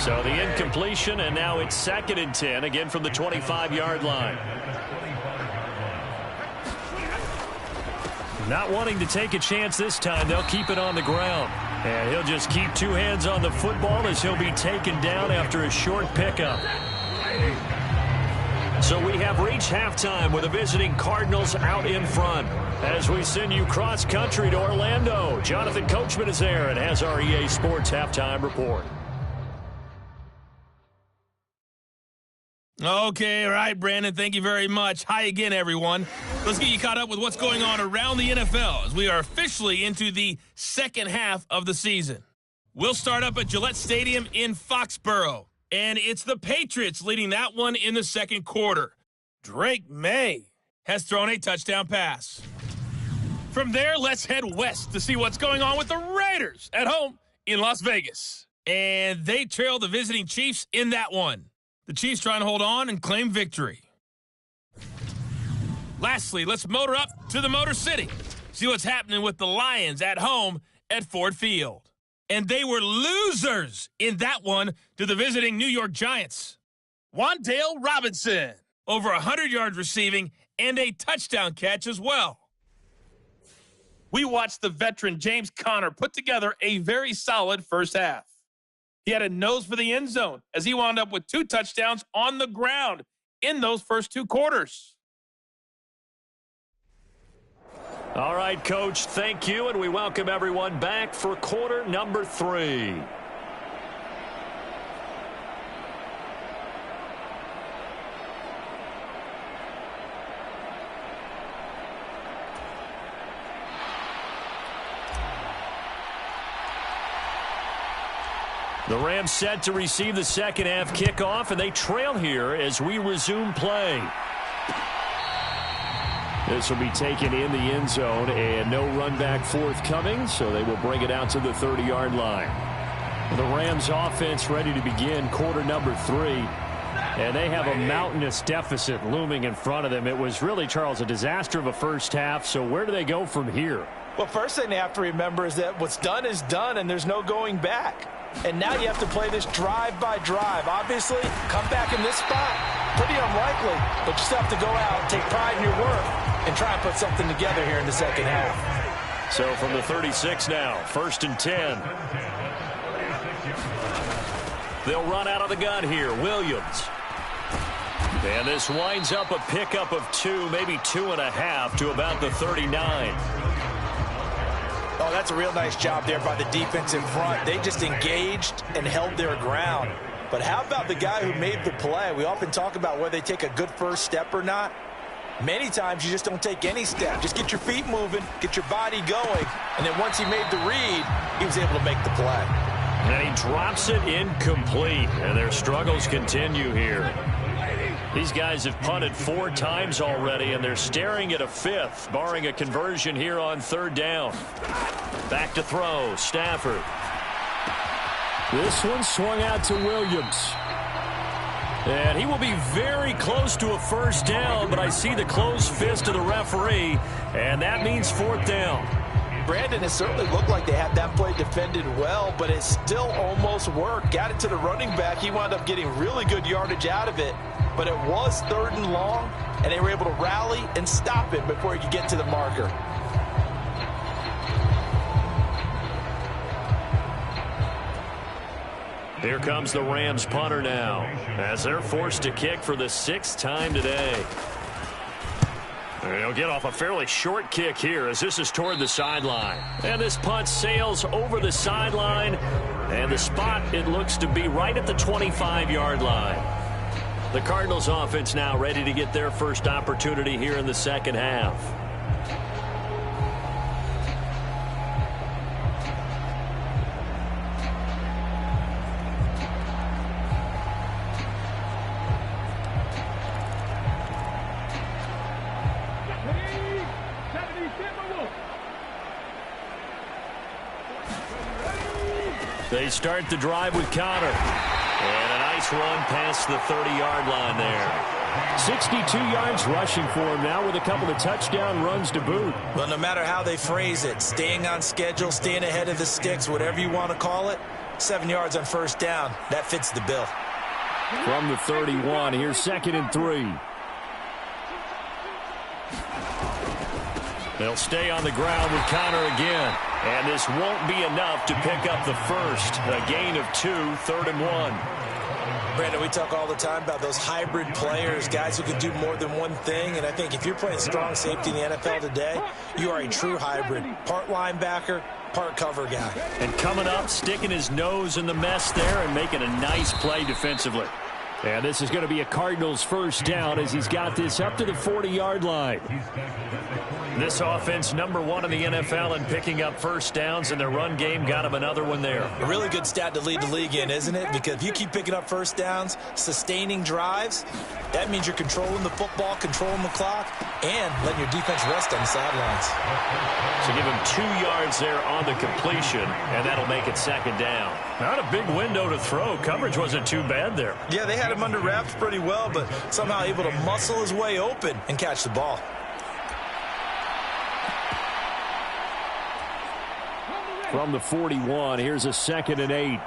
So the incompletion, and now it's 2nd and 10, again from the 25-yard line. Not wanting to take a chance this time, they'll keep it on the ground. And he'll just keep 2 hands on the football as he'll be taken down after a short pickup. So we have reached halftime with the visiting Cardinals out in front. As we send you cross-country to Orlando, Jonathan Coachman is there and has our EA Sports Halftime Report. Okay, all right, Brandon, thank you very much. Hi again, everyone. Let's get you caught up with what's going on around the NFL as we are officially into the 2nd half of the season. We'll start up at Gillette Stadium in Foxborough, and it's the Patriots leading that one in the 2nd quarter. Drake May has thrown a touchdown pass. From there, let's head west to see what's going on with the Raiders at home in Las Vegas. And they trail the visiting Chiefs in that one. The Chiefs trying to hold on and claim victory. Lastly, let's motor up to the Motor City. See what's happening with the Lions at home at Ford Field. And they were losers in that one to the visiting New York Giants. Wan'Dale Robinson, over 100 yards receiving and a touchdown catch as well. We watched the veteran James Conner put together a very solid first half. He had a nose for the end zone as he wound up with 2 touchdowns on the ground in those first 2 quarters. All right, Coach, thank you, and we welcome everyone back for quarter number 3. The Rams set to receive the 2nd half kickoff, and they trail here as we resume play. This will be taken in the end zone, and no run back forthcoming, so they will bring it out to the 30-yard line. The Rams offense ready to begin quarter number 3. And they have a mountainous deficit looming in front of them. It was really, Charles, a disaster of a first half. So where do they go from here? Well, first thing they have to remember is that what's done is done, and there's no going back. And now you have to play this drive by drive. Obviously, come back in this spot, pretty unlikely. But you still have to go out, take pride in your work, and try and put something together here in the second half. So from the 36 now, 1st and 10. They'll run out of the gun here. Williams. And this winds up a pickup of 2, maybe 2.5 to about the 39. Oh, that's a real nice job there by the defense in front. They just engaged and held their ground. But how about the guy who made the play? We often talk about whether they take a good first step or not. Many times you just don't take any step. Just get your feet moving, get your body going, and then once he made the read, he was able to make the play. And he drops it incomplete, and their struggles continue here. These guys have punted 4 times already, and they're staring at a 5th, barring a conversion here on 3rd down. Back to throw, Stafford. This one swung out to Williams. And he will be very close to a first down, but I see the closed fist of the referee, and that means 4th down. Brandon, it certainly looked like they had that play defended well, but it still almost worked. Got it to the running back. He wound up getting really good yardage out of it. But it was 3rd and long, and they were able to rally and stop it before he could get to the marker. Here comes the Rams punter now, as they're forced to kick for the 6th time today. They'll get off a fairly short kick here as this is toward the sideline. And this punt sails over the sideline, and the spot, it looks to be right at the 25-yard line. The Cardinals offense now ready to get their first opportunity here in the second half. They start the drive with Connor. And a nice run past the 30-yard line there. 62 yards rushing for him now with a couple of touchdown runs to boot. Well, no matter how they phrase it, staying on schedule, staying ahead of the sticks, whatever you want to call it, 7 yards on first down, that fits the bill. From the 31, here's 2nd and 3. They'll stay on the ground with Connor again. And this won't be enough to pick up the first. A gain of 2, 3rd and 1. Brandon, we talk all the time about those hybrid players, guys who can do more than one thing. And I think if you're playing strong safety in the NFL today, you are a true hybrid. Part linebacker, part cover guy. And coming up, sticking his nose in the mess there and making a nice play defensively. And this is going to be a Cardinals first down as he's got this up to the 40-yard line. This offense #1 in the NFL in picking up first downs, and their run game got him another one there. A really good stat to lead the league in, isn't it? Because if you keep picking up first downs, sustaining drives, that means you're controlling the football, controlling the clock, and letting your defense rest on the sidelines. So give him 2 yards there on the completion, and that'll make it 2nd down. Not a big window to throw. Coverage wasn't too bad there. Yeah, they had him under wraps pretty well, but somehow able to muscle his way open and catch the ball. From the 41, here's a 2nd and 8.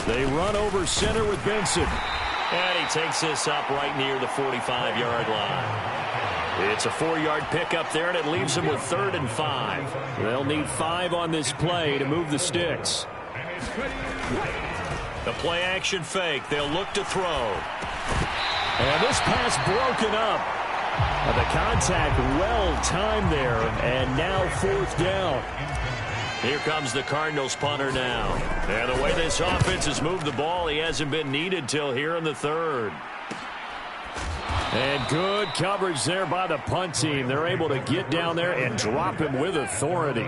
They run over center with Benson. And he takes this up right near the 45-yard line. It's a 4-yard pickup there, and it leaves him with 3rd and 5. They'll need 5 on this play to move the sticks. The play-action fake. They'll look to throw. And this pass broken up. The contact well-timed there, and now 4th down. Here comes the Cardinals punter now. And the way this offense has moved the ball, he hasn't been needed till here in the 3rd. And good coverage there by the punt team. They're able to get down there and drop him with authority.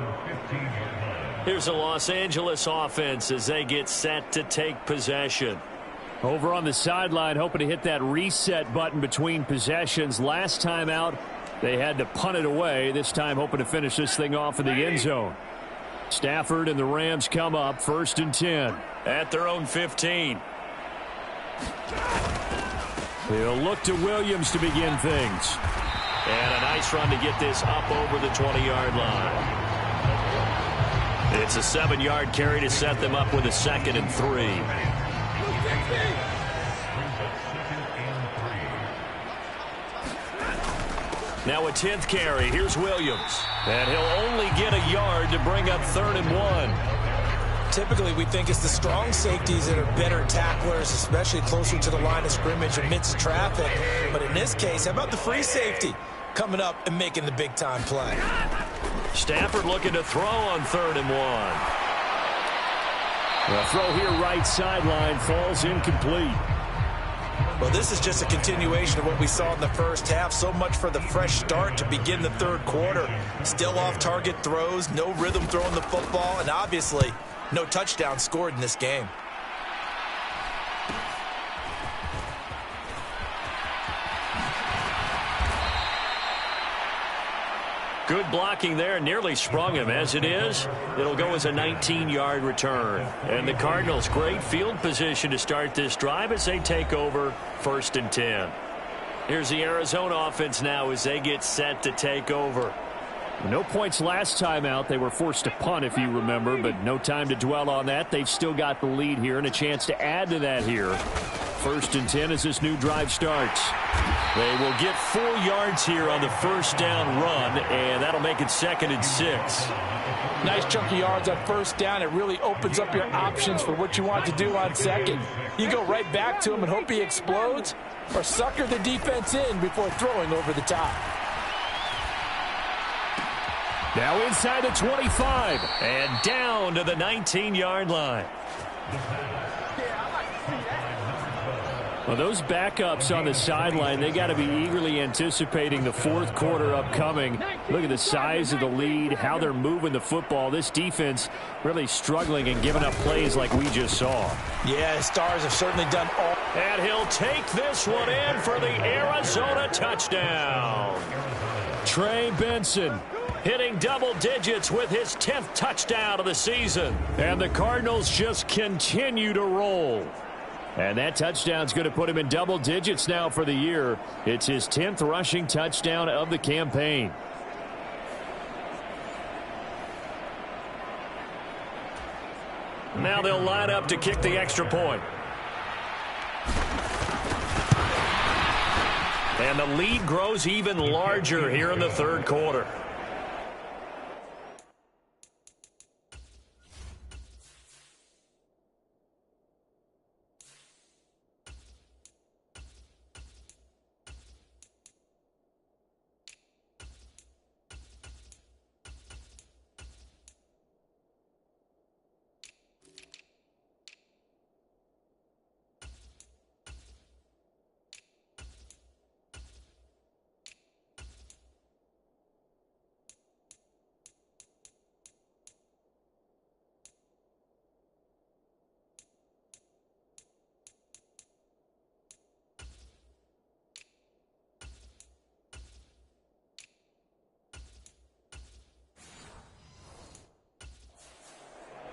Here's the Los Angeles offense as they get set to take possession. Over on the sideline, hoping to hit that reset button between possessions. Last time out, they had to punt it away. This time hoping to finish this thing off in the end zone. Stafford and the Rams come up 1st and 10. At their own 15. He'll look to Williams to begin things. And a nice run to get this up over the 20-yard line. It's a 7-yard carry to set them up with a 2nd and 3. Now a 10th carry. Here's Williams. And he'll only get a yard to bring up 3rd and 1. Typically, we think it's the strong safeties that are better tacklers, especially closer to the line of scrimmage amidst traffic. But in this case, how about the free safety coming up and making the big-time play? Stafford looking to throw on 3rd and 1. The throw here right sideline falls incomplete. Well, this is just a continuation of what we saw in the first half. So much for the fresh start to begin the third quarter. Still off-target throws, no rhythm throwing the football, and obviously no touchdown scored in this game. Good blocking there, nearly sprung him. As it is, it'll go as a 19-yard return. And the Cardinals, great field position to start this drive as they take over 1st and 10. Here's the Arizona offense now as they get set to take over. No points last time out. They were forced to punt, if you remember, but no time to dwell on that. They've still got the lead here and a chance to add to that here. 1st and 10 as this new drive starts. They will get 4 yards here on the first down run, and that'll make it 2nd and 6. Nice chunk of yards on first down. It really opens up your options for what you want to do on second. You go right back to him and hope he explodes, or sucker the defense in before throwing over the top. Now inside the 25. And down to the 19-yard line. Well, those backups on the sideline, they got to be eagerly anticipating the fourth quarter upcoming. Look at the size of the lead, how they're moving the football. This defense really struggling and giving up plays like we just saw. Yeah, the Stars have certainly done all. And he'll take this one in for the Arizona touchdown. Trey Benson hitting double digits with his 10th touchdown of the season. And the Cardinals just continue to roll. And that touchdown's going to put him in double digits now for the year. It's his 10th rushing touchdown of the campaign. Now they'll line up to kick the extra point. And the lead grows even larger here in the third quarter.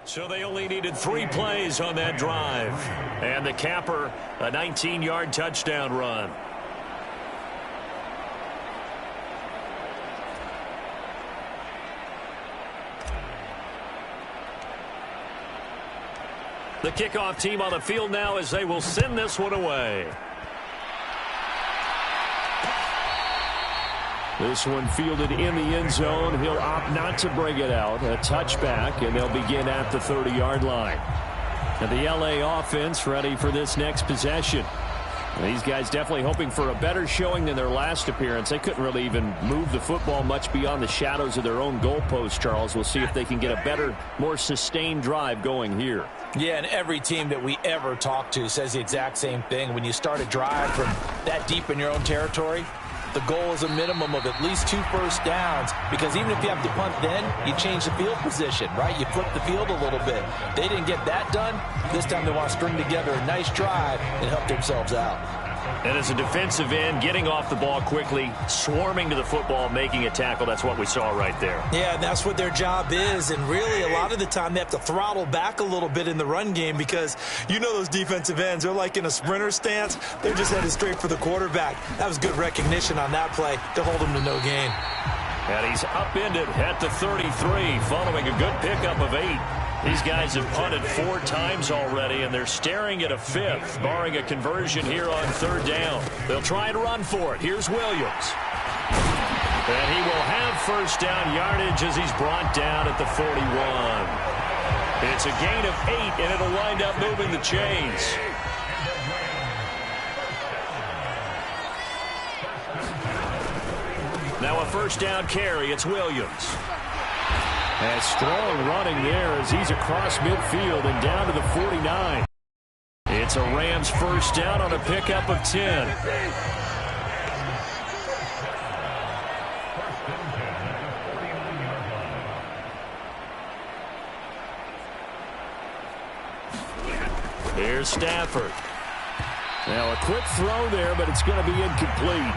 So they only needed 3 plays on that drive. And the capper, a 19-yard touchdown run. The kickoff team on the field now as they will send this one away. This one fielded in the end zone. He'll opt not to bring it out. A touchback, and they'll begin at the 30-yard line. And the LA offense ready for this next possession. And these guys definitely hoping for a better showing than their last appearance. They couldn't really even move the football much beyond the shadows of their own goalpost, Charles. We'll see if they can get a better, more sustained drive going here. Yeah, and every team that we ever talk to says the exact same thing. When you start a drive from that deep in your own territory, the goal is a minimum of at least 2 first downs, because even if you have to punt then, you change the field position, right? You flip the field a little bit. They didn't get that done. This time they want to string together a nice drive and help themselves out. And as a defensive end, getting off the ball quickly, swarming to the football, making a tackle, that's what we saw right there. Yeah, and that's what their job is. And really, a lot of the time, they have to throttle back a little bit in the run game because you know those defensive ends, they're like in a sprinter stance. They're just headed straight for the quarterback. That was good recognition on that play to hold him to no gain. And he's upended at the 33, following a good pickup of 8. These guys have punted 4 times already, and they're staring at a 5th, barring a conversion here on 3rd down. They'll try and run for it. Here's Williams. And he will have 1st down yardage as he's brought down at the 41. It's a gain of 8, and it'll wind up moving the chains. Now a 1st down carry. It's Williams. And strong running there as he's across midfield and down to the 49. It's a Rams 1st down on a pickup of 10. Here's Stafford. Now a quick throw there, but it's going to be incomplete.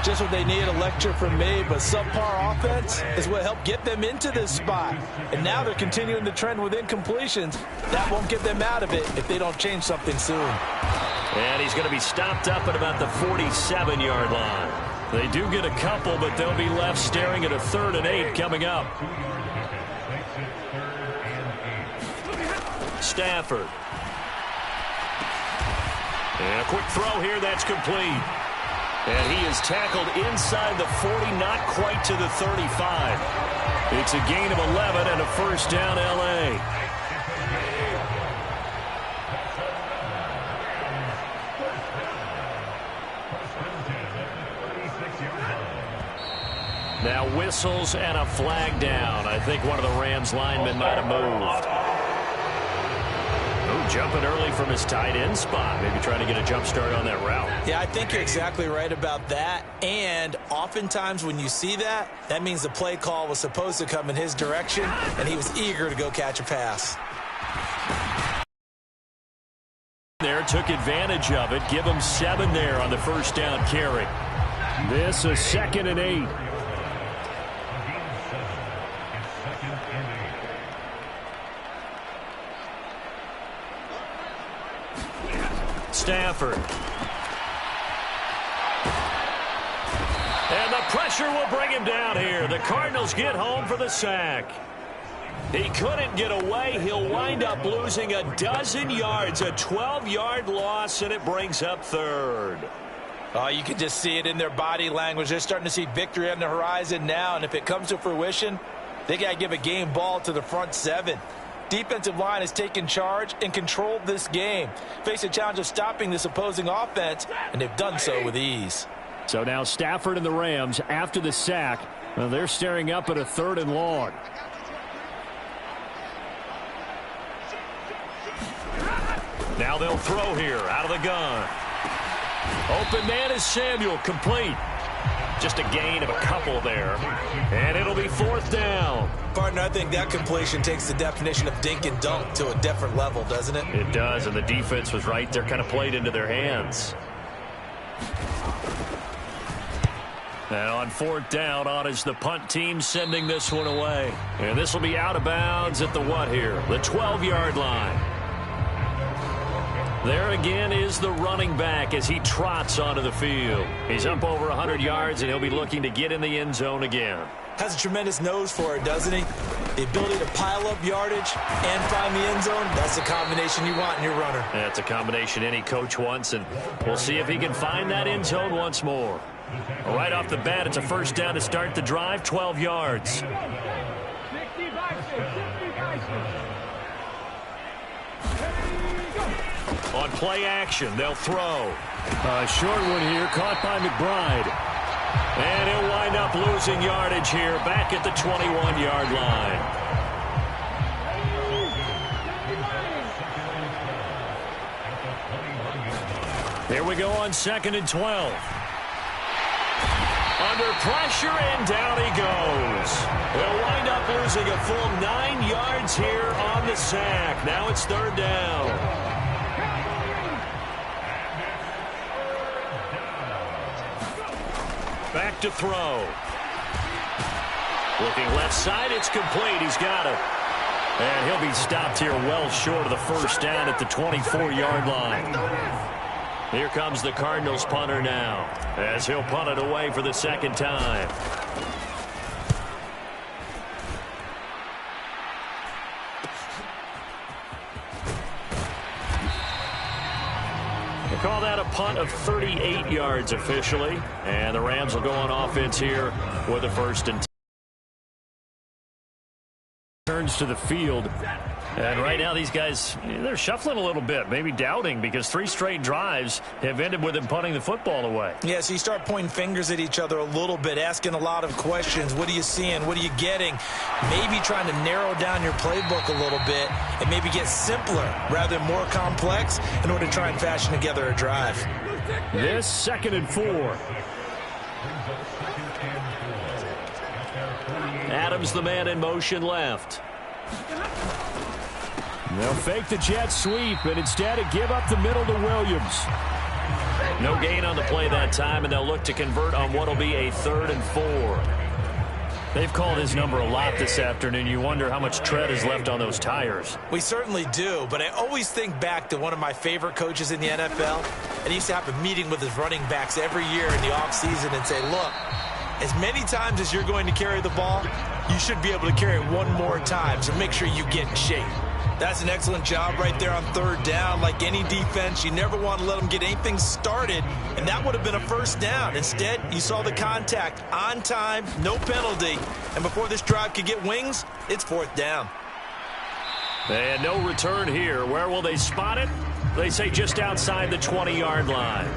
Just what they need, a lecture from me, but subpar offense is what helped get them into this spot. And now they're continuing the trend with incompletions. That won't get them out of it if they don't change something soon. And he's going to be stopped up at about the 47-yard line. They do get a couple, but they'll be left staring at a 3rd and 8 coming up. Stafford. And a quick throw here, that's complete. And he is tackled inside the 40, not quite to the 35. It's a gain of 11 and a 1st down, L.A. Now whistles and a flag down. I think one of the Rams linemen might have moved. Jumping early from his tight end spot. Maybe trying to get a jump start on that route. Yeah, I think you're exactly right about that. And oftentimes when you see that, that means the play call was supposed to come in his direction, and he was eager to go catch a pass. There, took advantage of it. Give him 7 there on the 1st down carry. This is 2nd and 8. Stafford. And the pressure will bring him down here. The Cardinals get home for the sack. He couldn't get away. He'll wind up losing a dozen yards, a 12-yard loss, and it brings up 3rd. Oh, you can just see it in their body language. They're starting to see victory on the horizon now, and if it comes to fruition, they got to give a game ball to the front 7. Defensive line has taken charge and controlled this game. Face a challenge of stopping this opposing offense, and they've done so with ease. So now Stafford and the Rams, after the sack, well, they're staring up at a 3rd and long. Now they'll throw here out of the gun. Open man is Samuel, complete. Just a gain of a couple there. And it'll be 4th down. Partner, I think that completion takes the definition of dink and dunk to a different level, doesn't it? It does, and the defense was right there, kind of played into their hands. And on 4th down, on is the punt team sending this one away. And this will be out of bounds at the what here? The 12-yard line. There again is the running back as he trots onto the field. He's up over 100 yards, and he'll be looking to get in the end zone again. Has a tremendous nose for it, doesn't he? The ability to pile up yardage and find the end zone, that's the combination you want in your runner. That's a combination any coach wants, and we'll see if he can find that end zone once more. Right off the bat, it's a 1st down to start the drive, 12 yards. On play action, they'll throw. A short one here, caught by McBride. And he'll wind up losing yardage here, back at the 21-yard line. Here we go on 2nd and 12. Under pressure, and down he goes. He'll wind up losing a full 9 yards here on the sack. Now it's 3rd down. Back to throw. Looking left side, it's complete. He's got it. And he'll be stopped here well short of the first down at the 24-yard line. Here comes the Cardinals punter now, as he'll punt it away for the second time. They call that a punt of 38 yards officially, and the Rams will go on offense here with a 1st and 10. Turns to the field, and right now these guys, they're shuffling a little bit, maybe doubting, because 3 straight drives have ended with them punting the football away. Yeah, so you start pointing fingers at each other a little bit, asking a lot of questions. What are you seeing? What are you getting? Maybe trying to narrow down your playbook a little bit and maybe get simpler rather than more complex in order to try and fashion together a drive. This 2nd and 4. Adams, the man in motion left. They'll fake the jet sweep, and instead give up the middle to Williams. No gain on the play that time, and they'll look to convert on what will be a 3rd and 4. They've called his number a lot this afternoon. You wonder how much tread is left on those tires. We certainly do, but I always think back to one of my favorite coaches in the NFL, and he used to have a meeting with his running backs every year in the offseason and say, look, as many times as you're going to carry the ball, you should be able to carry it one more time, so make sure you get in shape. That's an excellent job right there on 3rd down. Like any defense, you never want to let them get anything started, and that would have been a 1st down. Instead, you saw the contact on time, no penalty, and before this drive could get wings, it's 4th down. And no return here. Where will they spot it? They say just outside the 20-yard line.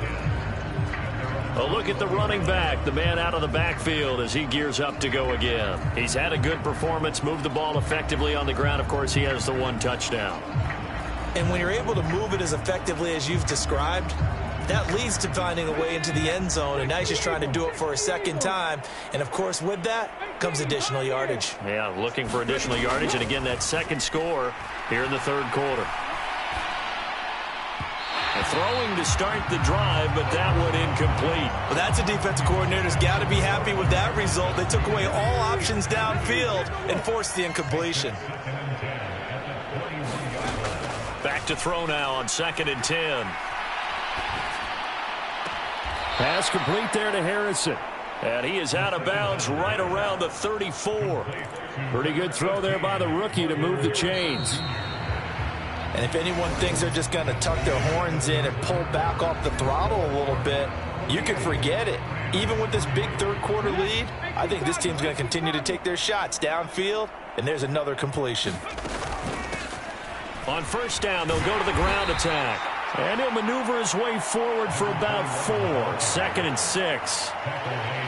A look at the running back, the man out of the backfield as he gears up to go again. He's had a good performance, moved the ball effectively on the ground. Of course, he has the 1 touchdown. And when you're able to move it as effectively as you've described, that leads to finding a way into the end zone, and now he's just trying to do it for a 2nd time. And, of course, with that comes additional yardage. Yeah, looking for additional yardage, and again, that 2nd score here in the 3rd quarter. Throwing to start the drive, but that one incomplete. Well, that's a defensive coordinator's got to be happy with that result. They took away all options downfield and forced the incompletion. Back to throw now on 2nd and 10. Pass complete there to Harrison. And he is out of bounds right around the 34. Pretty good throw there by the rookie to move the chains. And if anyone thinks they're just going to tuck their horns in and pull back off the throttle a little bit, you can forget it. Even with this big 3rd quarter lead, I think this team's going to continue to take their shots downfield, and there's another completion. On 1st down, they'll go to the ground attack. And he'll maneuver his way forward for about 4. 2nd and 6.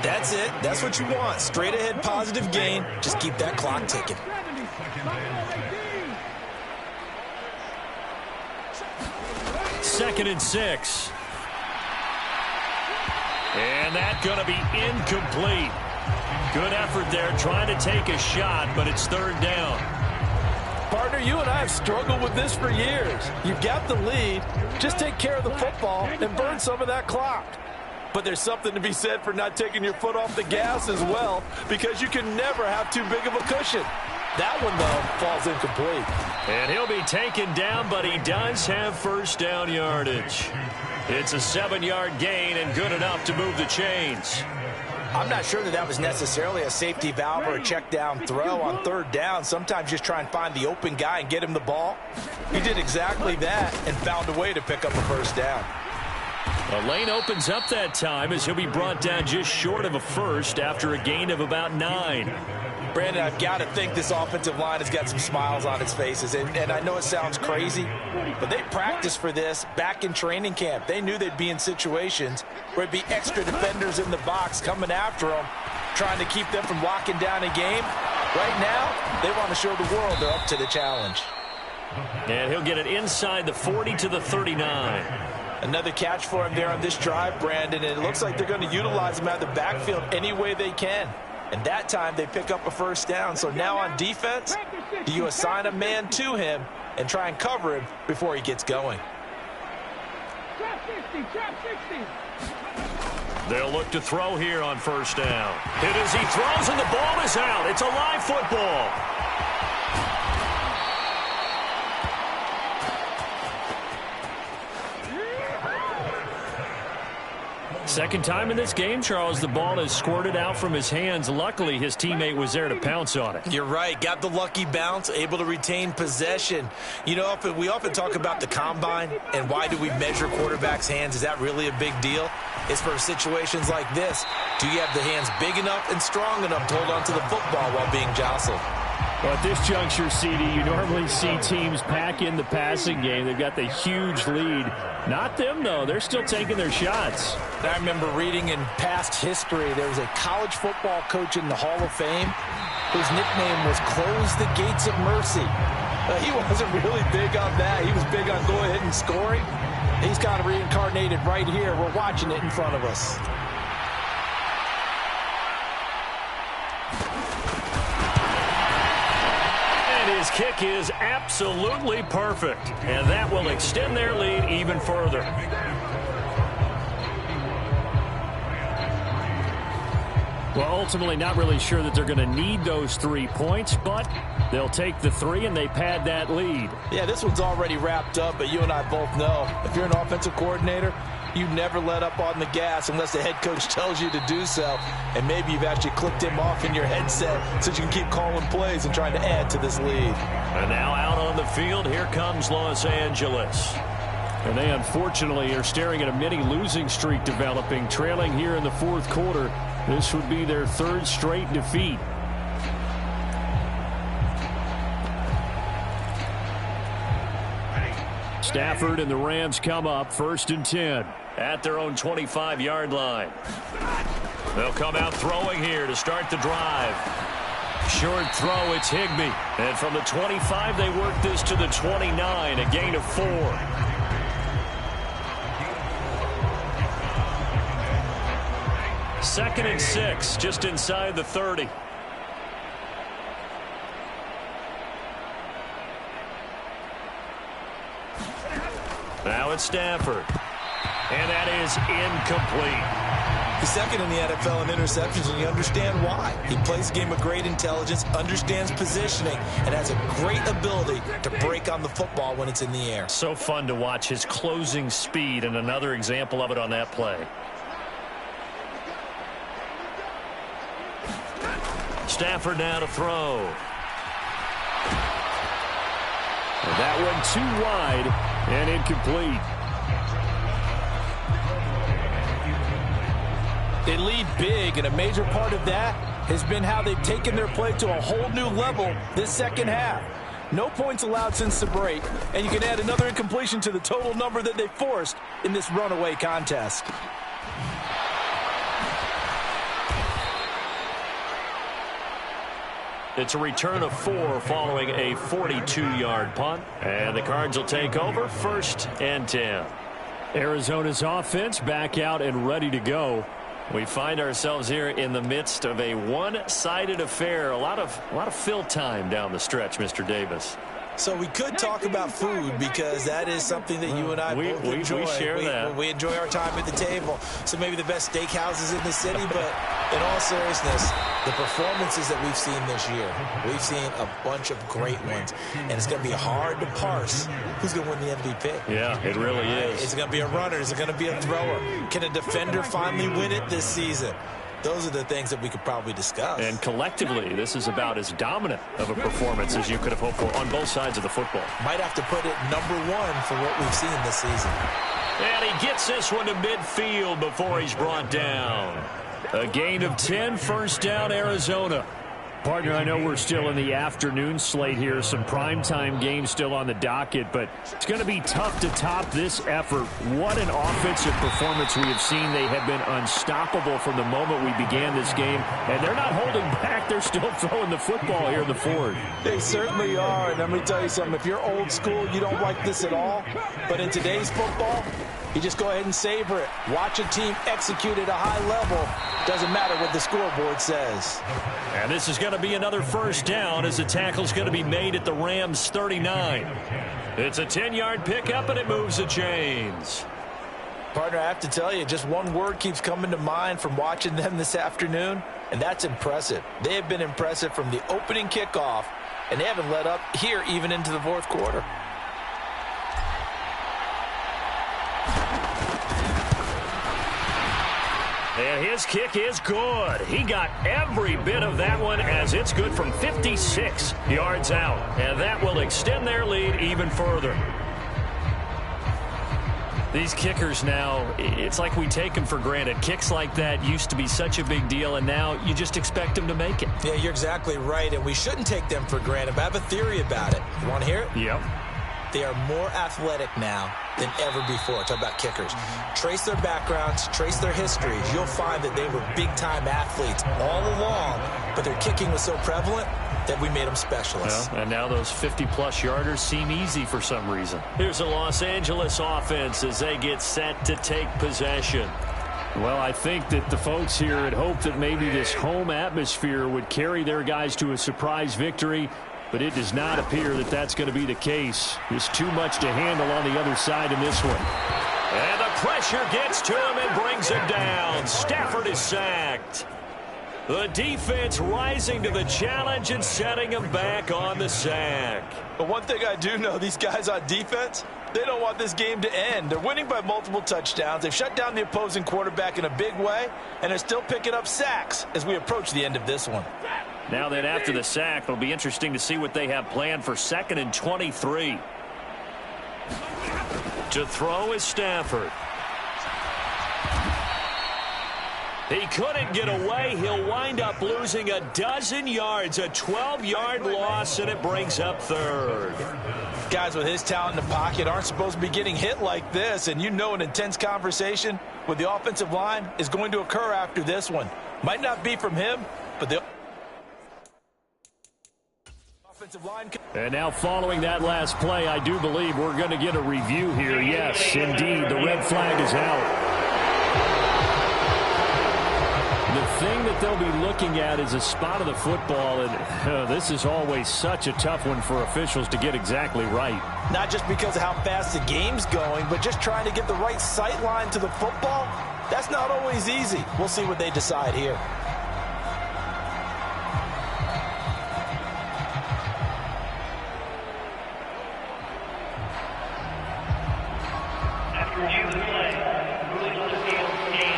That's it. That's what you want. Straight ahead positive gain. Just keep that clock ticking. 2nd and 6. And that's going to be incomplete. Good effort there trying to take a shot, but it's 3rd down. Partner, you and I have struggled with this for years. You've got the lead. Just take care of the football and burn some of that clock. But there's something to be said for not taking your foot off the gas as well, because you can never have too big of a cushion. That one, though, falls incomplete. And he'll be taken down, but he does have 1st down yardage. It's a 7-yard gain and good enough to move the chains. I'm not sure that was necessarily a safety valve or a check down throw on 3rd down. Sometimes just try and find the open guy and get him the ball. He did exactly that and found a way to pick up a 1st down. A lane opens up that time as he'll be brought down just short of a 1st after a gain of about 9. Brandon, I've got to think this offensive line has got some smiles on its faces. And I know it sounds crazy, but they practiced for this back in training camp. They knew they'd be in situations where it'd be extra defenders in the box coming after them, trying to keep them from locking down a game. Right now, they want to show the world they're up to the challenge. And he'll get it inside the 40 to the 39. Another catch for him there on this drive, Brandon, and it looks like they're going to utilize him out of the backfield any way they can. And that time they pick up a 1st down. So now on defense, do you assign a man to him and try and cover him before he gets going? They'll look to throw here on first down. Hit as he throws, and the ball is out. It's a live football. Second time in this game, Charles, the ball is squirted out from his hands. Luckily, his teammate was there to pounce on it. You're right. Got the lucky bounce, able to retain possession. You know, we often talk about the combine and why do we measure quarterbacks' hands. Is that really a big deal? It's for situations like this. Do you have the hands big enough and strong enough to hold on to the football while being jostled? Well, at this juncture, CD, you normally see teams pack in the passing game. They've got the huge lead. Not them, though. They're still taking their shots. I remember reading in past history, there was a college football coach in the Hall of Fame whose nickname was Close the Gates of Mercy. He wasn't really big on that. He was big on go ahead and scoring. He's kind of reincarnated right here. We're watching it in front of us. His kick is absolutely perfect, and that will extend their lead even further. Well, ultimately not really sure that they're going to need those 3 points, but they'll take the 3 and they pad that lead. Yeah, this one's already wrapped up, but you and I both know if you're an offensive coordinator, you never let up on the gas unless the head coach tells you to do so. And maybe you've actually clicked him off in your headset so you can keep calling plays and trying to add to this lead. And now out on the field, here comes Los Angeles. And they unfortunately are staring at a mini losing streak developing, trailing here in the fourth quarter. This would be their 3rd straight defeat. Stafford and the Rams come up 1st and 10. At their own 25-yard line. They'll come out throwing here to start the drive. Short throw, it's Higbee. And from the 25, they work this to the 29, a gain of 4. Second and 6, just inside the 30. Now it's Stafford. And that is incomplete. He's second in the NFL in interceptions, and you understand why. He plays a game of great intelligence, understands positioning, and has a great ability to break on the football when it's in the air. So fun to watch his closing speed, and another example of it on that play. Stafford now to throw. And that one too wide and incomplete. They lead big, and a major part of that has been how they've taken their play to a whole new level this second half. No points allowed since the break, and you can add another incompletion to the total number that they forced in this runaway contest. It's a return of 4 following a 42-yard punt, and the Cards will take over 1st and 10. Arizona's offense back out and ready to go. We find ourselves here in the midst of a one-sided affair. A lot of fill time down the stretch, Mr. Davis. So we could talk about food because that is something that you and I both enjoy. We share that. We enjoy our time at the table. So maybe the best steakhouses in the city, but in all seriousness, the performances that we've seen this year, we've seen a bunch of great ones, and it's going to be hard to parse who's going to win the MVP. Yeah, it really is. Is it going to be a runner? Is it going to be a thrower? Can a defender finally win it this season? Those are the things that we could probably discuss. And collectively, this is about as dominant of a performance as you could have hoped for on both sides of the football. Might have to put it #1 for what we've seen this season. And he gets this one to midfield before he's brought down. A gain of 10, 1st down, Arizona. Partner, I know we're still in the afternoon slate here. Some primetime games still on the docket, but it's going to be tough to top this effort. What an offensive performance we have seen. They have been unstoppable from the moment we began this game, and they're not holding back. They're still throwing the football here in the fourth. They certainly are, and let me tell you something. If you're old school, you don't like this at all, but in today's football, you just go ahead and savor it. Watch a team execute at a high level. Doesn't matter what the scoreboard says. And this is going to be another 1st down as the tackle's going to be made at the Rams' 39. It's a 10-yard pickup, and it moves the chains. Partner, I have to tell you, just one word keeps coming to mind from watching them this afternoon, and that's impressive. They have been impressive from the opening kickoff, and they haven't let up here even into the fourth quarter. And his kick is good. He got every bit of that one as it's good from 56 yards out. And that will extend their lead even further. These kickers now, it's like we take them for granted. Kicks like that used to be such a big deal, and now you just expect them to make it. Yeah, you're exactly right, and we shouldn't take them for granted, but I have a theory about it. You want to hear it? Yep. They are more athletic now than ever before. Talk about kickers. Trace their backgrounds, trace their histories. You'll find that they were big-time athletes all along, but their kicking was so prevalent that we made them specialists. Well, and now those 50-plus yarders seem easy for some reason. Here's the Los Angeles offense as they get set to take possession. Well, I think that the folks here had hoped that maybe this home atmosphere would carry their guys to a surprise victory, but it does not appear that that's going to be the case. There's too much to handle on the other side in this one. And the pressure gets to him and brings him down. Stafford is sacked. The defense rising to the challenge and setting him back on the sack. But one thing I do know, these guys on defense, they don't want this game to end. They're winning by multiple touchdowns. They've shut down the opposing quarterback in a big way, and they're still picking up sacks as we approach the end of this one. Now then, after the sack, it'll be interesting to see what they have planned for 2nd and 23. To throw is Stafford. He couldn't get away. He'll wind up losing a dozen yards, a 12-yard loss, and it brings up 3rd. Guys with his talent in the pocket aren't supposed to be getting hit like this, and you know an intense conversation with the offensive line is going to occur after this one. Might not be from him, but the offensive line. And now following that last play, I do believe we're going to get a review here. Yes, indeed, the red flag is out. The thing that they'll be looking at is a spot of the football, and this is always such a tough one for officials to get exactly right. Not just because of how fast the game's going, but just trying to get the right sight line to the football. That's not always easy. We'll see what they decide here.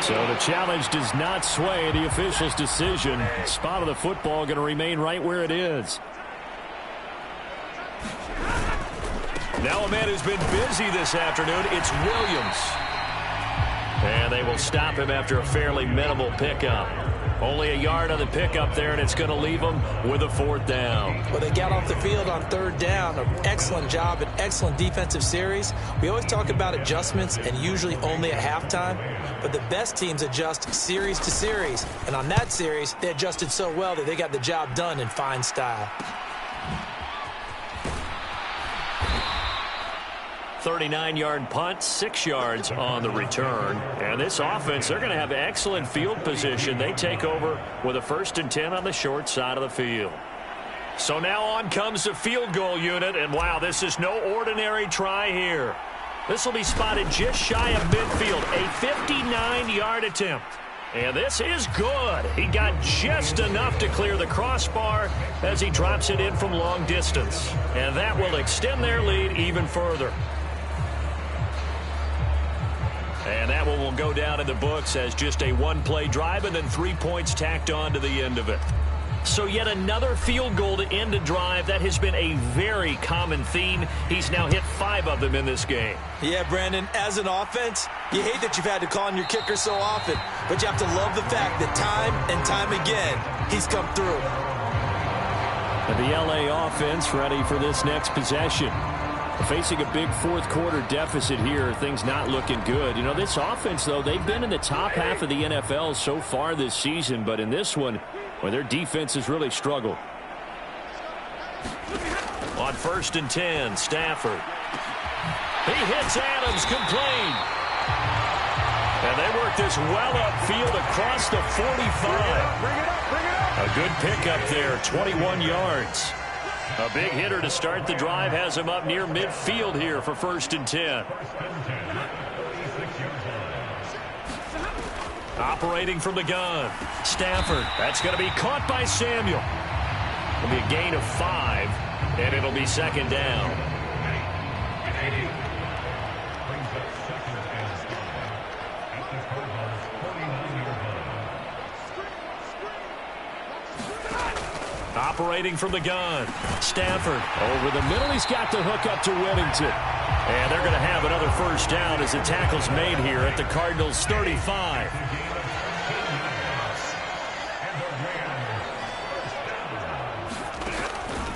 So the challenge does not sway the official's decision. Spot of the football going to remain right where it is. Now a man who's been busy this afternoon, it's Williams. And they will stop him after a fairly minimal pickup. Only a yard on the pickup there, and it's going to leave them with a 4th down. Well, they got off the field on 3rd down. An excellent job, an excellent defensive series. We always talk about adjustments, and usually only at halftime. But the best teams adjust series to series. And on that series, they adjusted so well that they got the job done in fine style. 39-yard punt, 6 yards on the return. And this offense, they're going to have excellent field position. They take over with a 1st and 10 on the short side of the field. So now on comes the field goal unit. And, wow, this is no ordinary try here. This will be spotted just shy of midfield, a 59-yard attempt. And this is good. He got just enough to clear the crossbar as he drops it in from long distance. And that will extend their lead even further. And that one will go down in the books as just a 1-play drive and then 3 points tacked on to the end of it. So yet another field goal to end a drive. That has been a very common theme. He's now hit 5 of them in this game. Yeah, Brandon, as an offense, you hate that you've had to call on your kicker so often, but you have to love the fact that time and time again, he's come through. And the LA offense ready for this next possession. Facing a big fourth quarter deficit here, things not looking good. You know, this offense, though, they've been in the top half of the NFL so far this season, but in this one, well, their defense has really struggled. On 1st and 10, Stafford. He hits Adams, complete. And they work this well upfield across the 45. Bring it up. A good pickup there, 21 yards. A big hitter to start the drive has him up near midfield here for 1st and 10. Operating from the gun. Stafford. That's going to be caught by Samuel. It'll be a gain of 5, and it'll be second down. Operating from the gun. Stafford. Over the middle. He's got the hook up to Whittington. And they're going to have another first down as the tackle's made here at the Cardinals' 35.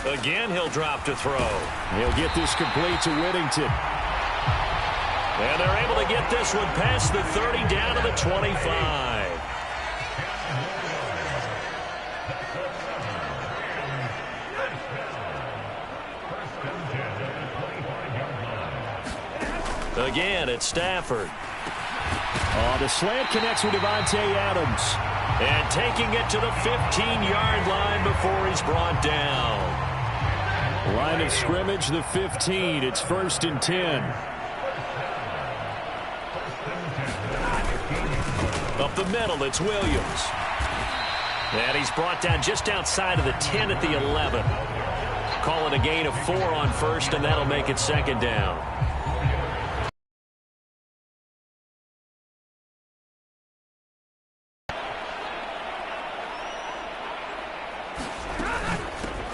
Again, he'll drop to throw. He'll get this complete to Whittington. And they're able to get this one past the 30 down to the 25. Again, it's Stafford. The slant connects with Davante Adams. And taking it to the 15-yard line before he's brought down. Line of scrimmage, the 15. It's 1st and 10. Up the middle, it's Williams. And he's brought down just outside of the 10 at the 11. Call it a gain of 4 on first, and that'll make it second down.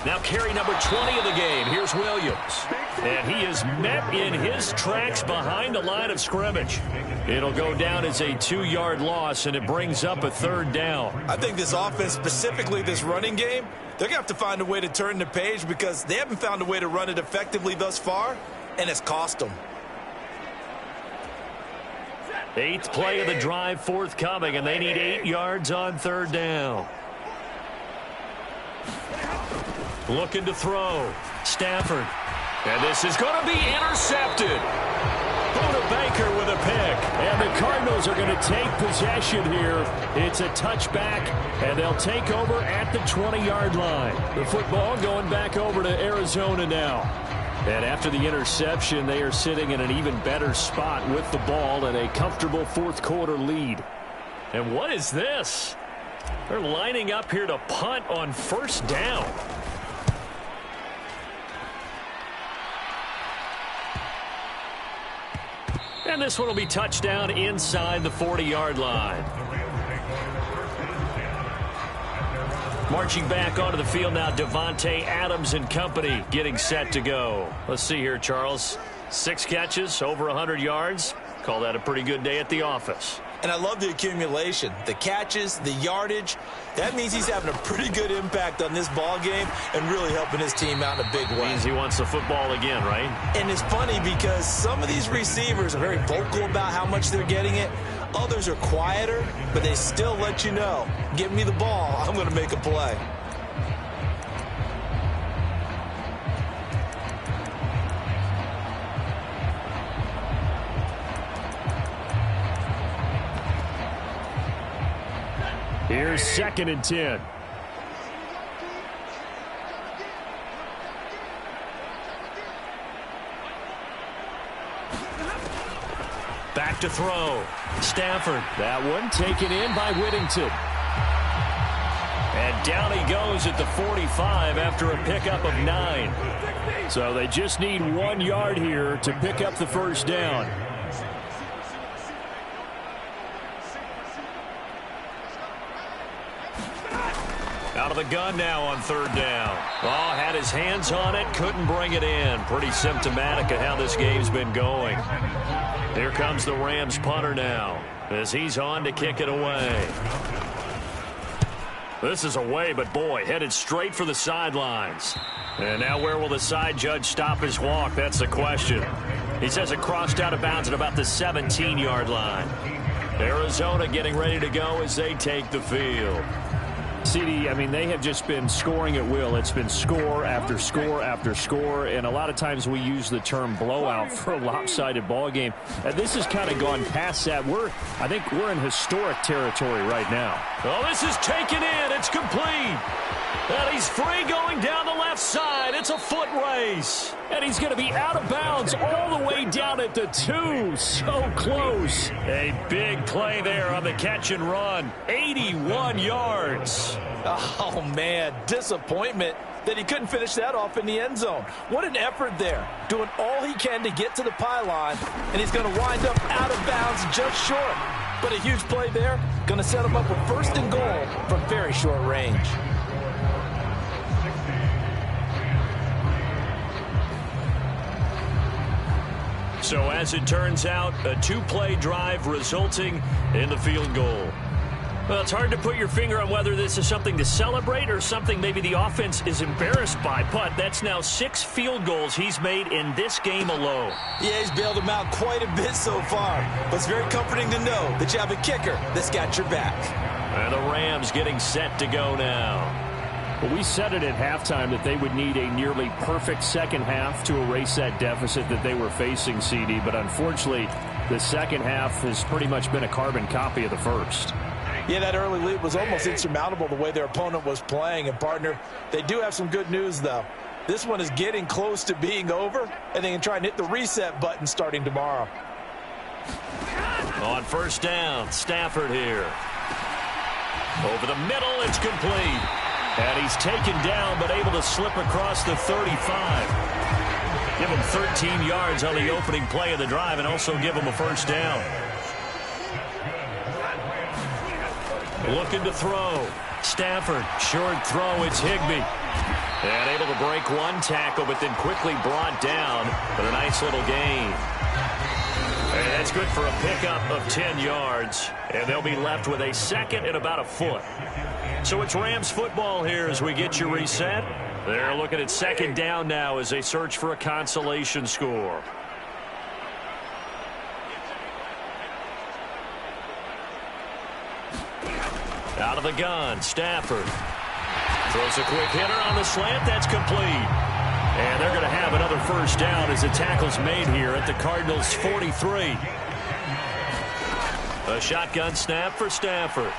Now carry number 20 of the game. Here's Williams. And he is met in his tracks behind the line of scrimmage. It'll go down as a 2-yard loss, and it brings up a 3rd down. I think this offense, specifically this running game, they're going to have to find a way to turn the page because they haven't found a way to run it effectively thus far, and it's cost them. 8th play of the drive forthcoming, and they need 8 yards on 3rd down. Looking to throw. Stafford. And this is going to be intercepted. Buda Baker with a pick. And the Cardinals are going to take possession here. It's a touchback, and they'll take over at the 20-yard line. The football going back over to Arizona now. And after the interception, they are sitting in an even better spot with the ball and a comfortable 4th quarter lead. And what is this? They're lining up here to punt on 1st down. And this one will be touchdown inside the 40-yard line. Marching back onto the field now, Davante Adams and company getting set to go. Let's see here, Charles. 6 catches, over 100 yards. Call that a pretty good day at the office. And I love the accumulation, the catches, the yardage. That means he's having a pretty good impact on this ball game and really helping his team out in a big way. Means he wants the football again, right? And it's funny because some of these receivers are very vocal about how much they're getting it. Others are quieter, but they still let you know, give me the ball, I'm going to make a play. Here's 2nd and 10. Back to throw. Stafford. That one taken in by Whittington. And down he goes at the 45 after a pickup of 9. So they just need 1 yard here to pick up the 1st down. Out of the gun now on 3rd down. Oh, had his hands on it, couldn't bring it in. Pretty symptomatic of how this game's been going. Here comes the Rams punter now as he's on to kick it away. This is away, but boy, headed straight for the sidelines. And now where will the side judge stop his walk? That's the question. He says it crossed out of bounds at about the 17-yard line. Arizona getting ready to go as they take the field. CD, I mean, they have just been scoring at will. It's been score after score after score, and a lot of times we use the term blowout for a lopsided ball game. This has kind of gone past that. I think we're in historic territory right now. Oh, this is taken in. It's complete. And he's free going down the left side. It's a foot race. And he's going to be out of bounds all the way down at the 2. So close. A big play there on the catch and run. 81 yards. Oh, man, disappointment that he couldn't finish that off in the end zone. What an effort there, doing all he can to get to the pylon, and he's going to wind up out of bounds just short. But a huge play there, going to set him up with first and goal from very short range. So as it turns out, a two-play drive resulting in the field goal. Well, it's hard to put your finger on whether this is something to celebrate or something maybe the offense is embarrassed by, but that's now 6 field goals he's made in this game alone. Yeah, he's bailed them out quite a bit so far, but it's very comforting to know that you have a kicker that's got your back. And the Rams getting set to go now. Well, we said it at halftime that they would need a nearly perfect second half to erase that deficit that they were facing, CD, but unfortunately, the second half has pretty much been a carbon copy of the first. Yeah, that early lead was almost insurmountable the way their opponent was playing. And, partner, they do have some good news, though. This one is getting close to being over, and they can try and hit the reset button starting tomorrow. On first down, Stafford here. Over the middle, it's complete. And he's taken down, but able to slip across the 35. Give him 13 yards on the opening play of the drive and also give him a first down. Looking to throw. Stafford, short throw, it's Higbee. And able to break one tackle, but then quickly brought down with a nice little gain. And that's good for a pickup of 10 yards. And they'll be left with a second and about a foot. So it's Rams football here as we get you reset. They're looking at second down now as they search for a consolation score. Out of the gun, Stafford. Throws a quick hitter on the slant. That's complete. And they're going to have another first down as the tackle's made here at the Cardinals' 43. A shotgun snap for Stafford.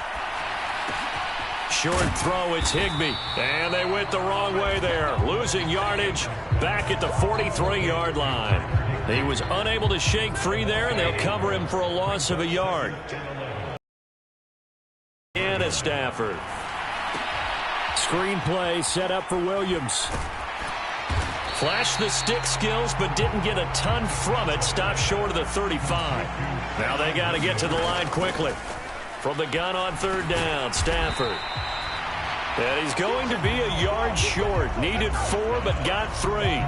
Short throw, it's Higbee. And they went the wrong way there. Losing yardage back at the 43-yard line. He was unable to shake free there, and they'll cover him for a loss of a yard. And a Stafford. Screenplay set up for Williams. Flashed the stick skills, but didn't get a ton from it. Stopped short of the 35. Now they got to get to the line quickly. From the gun on third down, Stafford. And he's going to be a yard short. Needed 4, but got 3.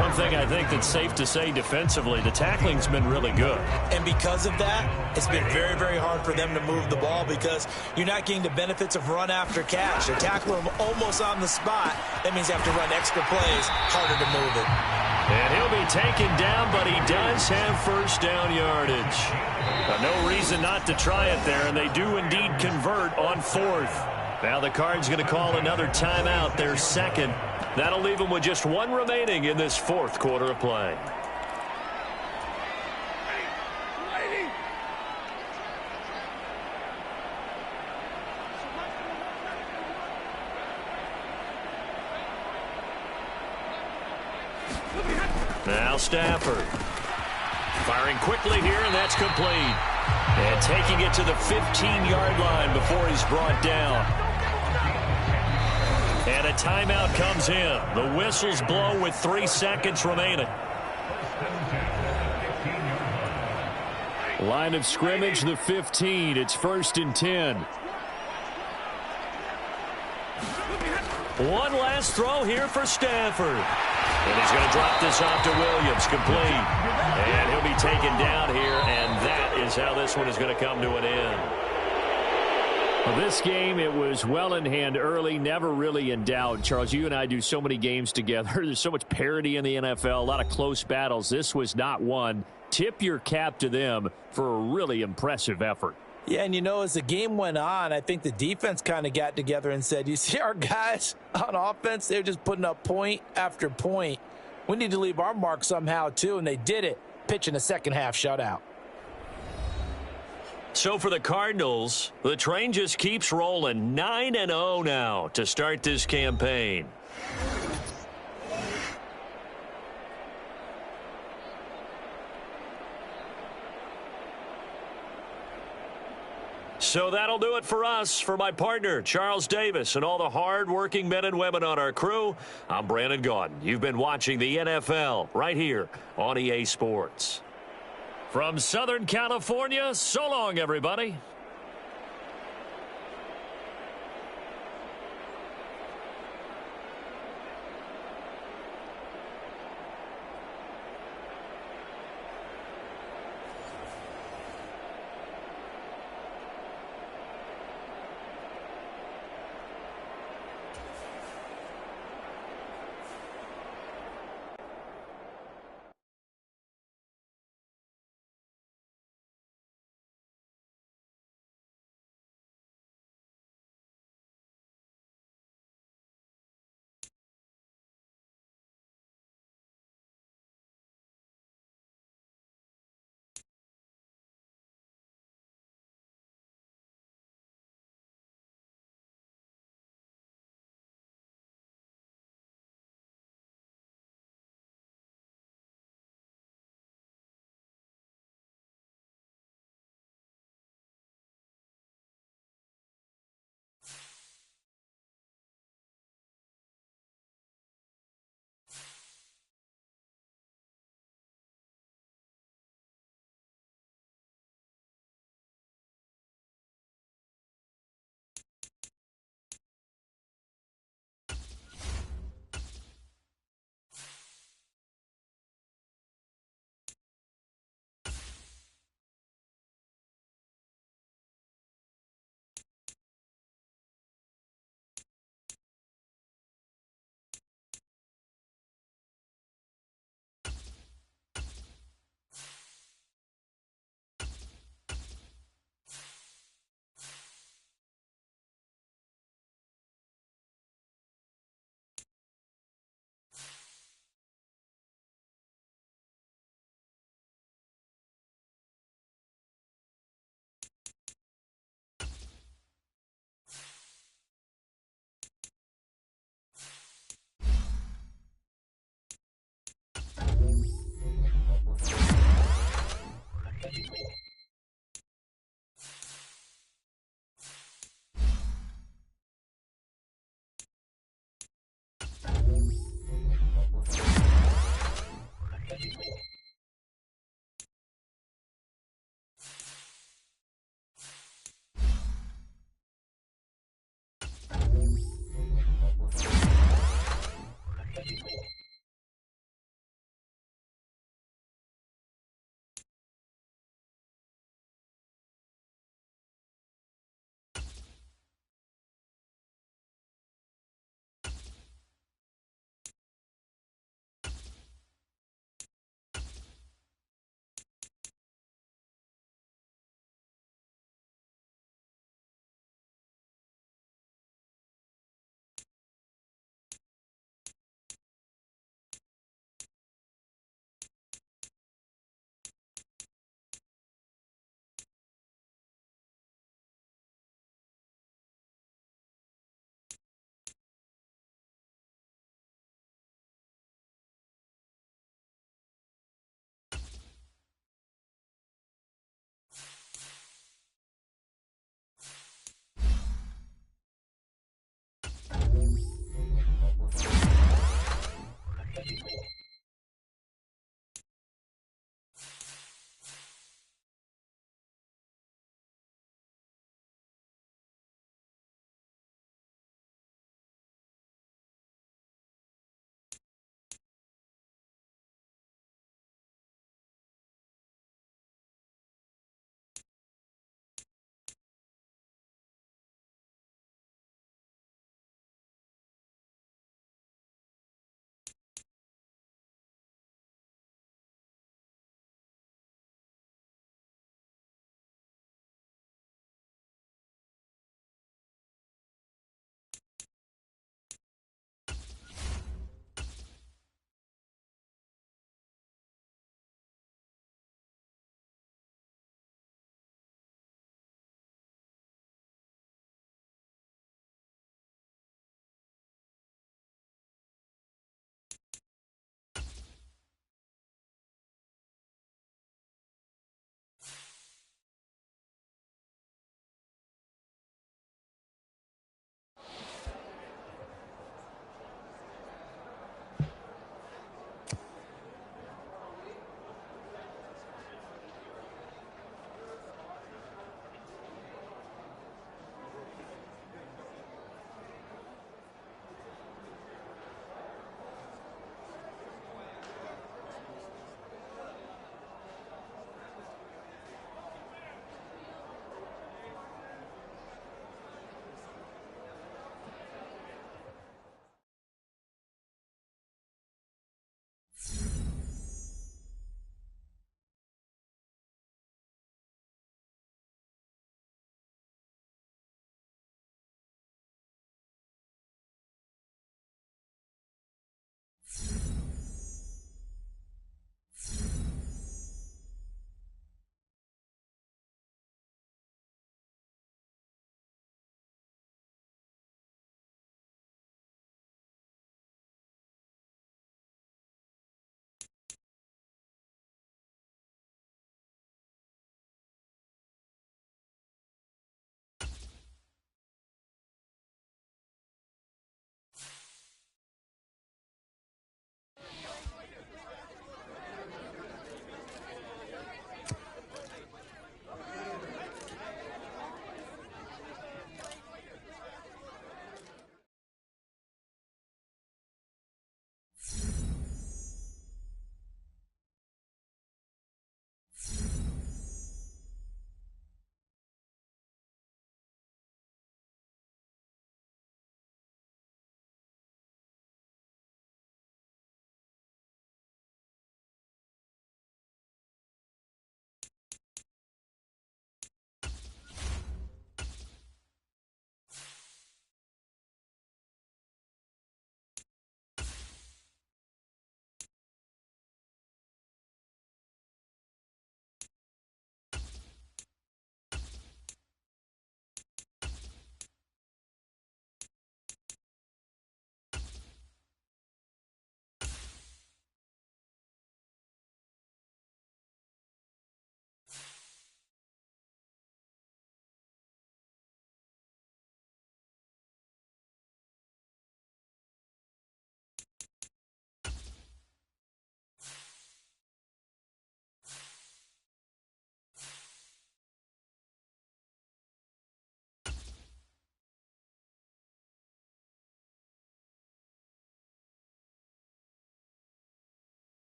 One thing I think that's safe to say defensively, the tackling's been really good. And because of that, it's been very, very hard for them to move the ball because you're not getting the benefits of run after catch. They tackle him almost on the spot. That means they have to run extra plays, harder to move it. And he'll be taken down, but he does have first down yardage. No reason not to try it there, and they do indeed convert on fourth. Now the Cards going to call another timeout, their second. That'll leave them with just 1 remaining in this fourth quarter of play. Now Stafford. Firing quickly here, and that's complete. And taking it to the 15-yard line before he's brought down. And a timeout comes in. The whistles blow with 3 seconds remaining. Line of scrimmage, the 15. It's 1st and 10. One last throw here for Stafford. And he's going to drop this off to Williams, complete. And he'll be taken down here, and that is how this one is going to come to an end. Well, this game, it was well in hand early, never really in doubt. Charles, you and I do so many games together. There's so much parity in the NFL, a lot of close battles. This was not one. Tip your cap to them for a really impressive effort. Yeah, and you know, as the game went on, I think the defense kind of got together and said, you see our guys on offense, they're just putting up point after point. We need to leave our mark somehow, too, and they did it, pitching a second-half shutout. So for the Cardinals, the train just keeps rolling. 9-0 now to start this campaign. So that'll do it for us. For my partner, Charles Davis, and all the hard-working men and women on our crew, I'm Brandon Gaudin. You've been watching the NFL right here on EA Sports. From Southern California, so long, everybody.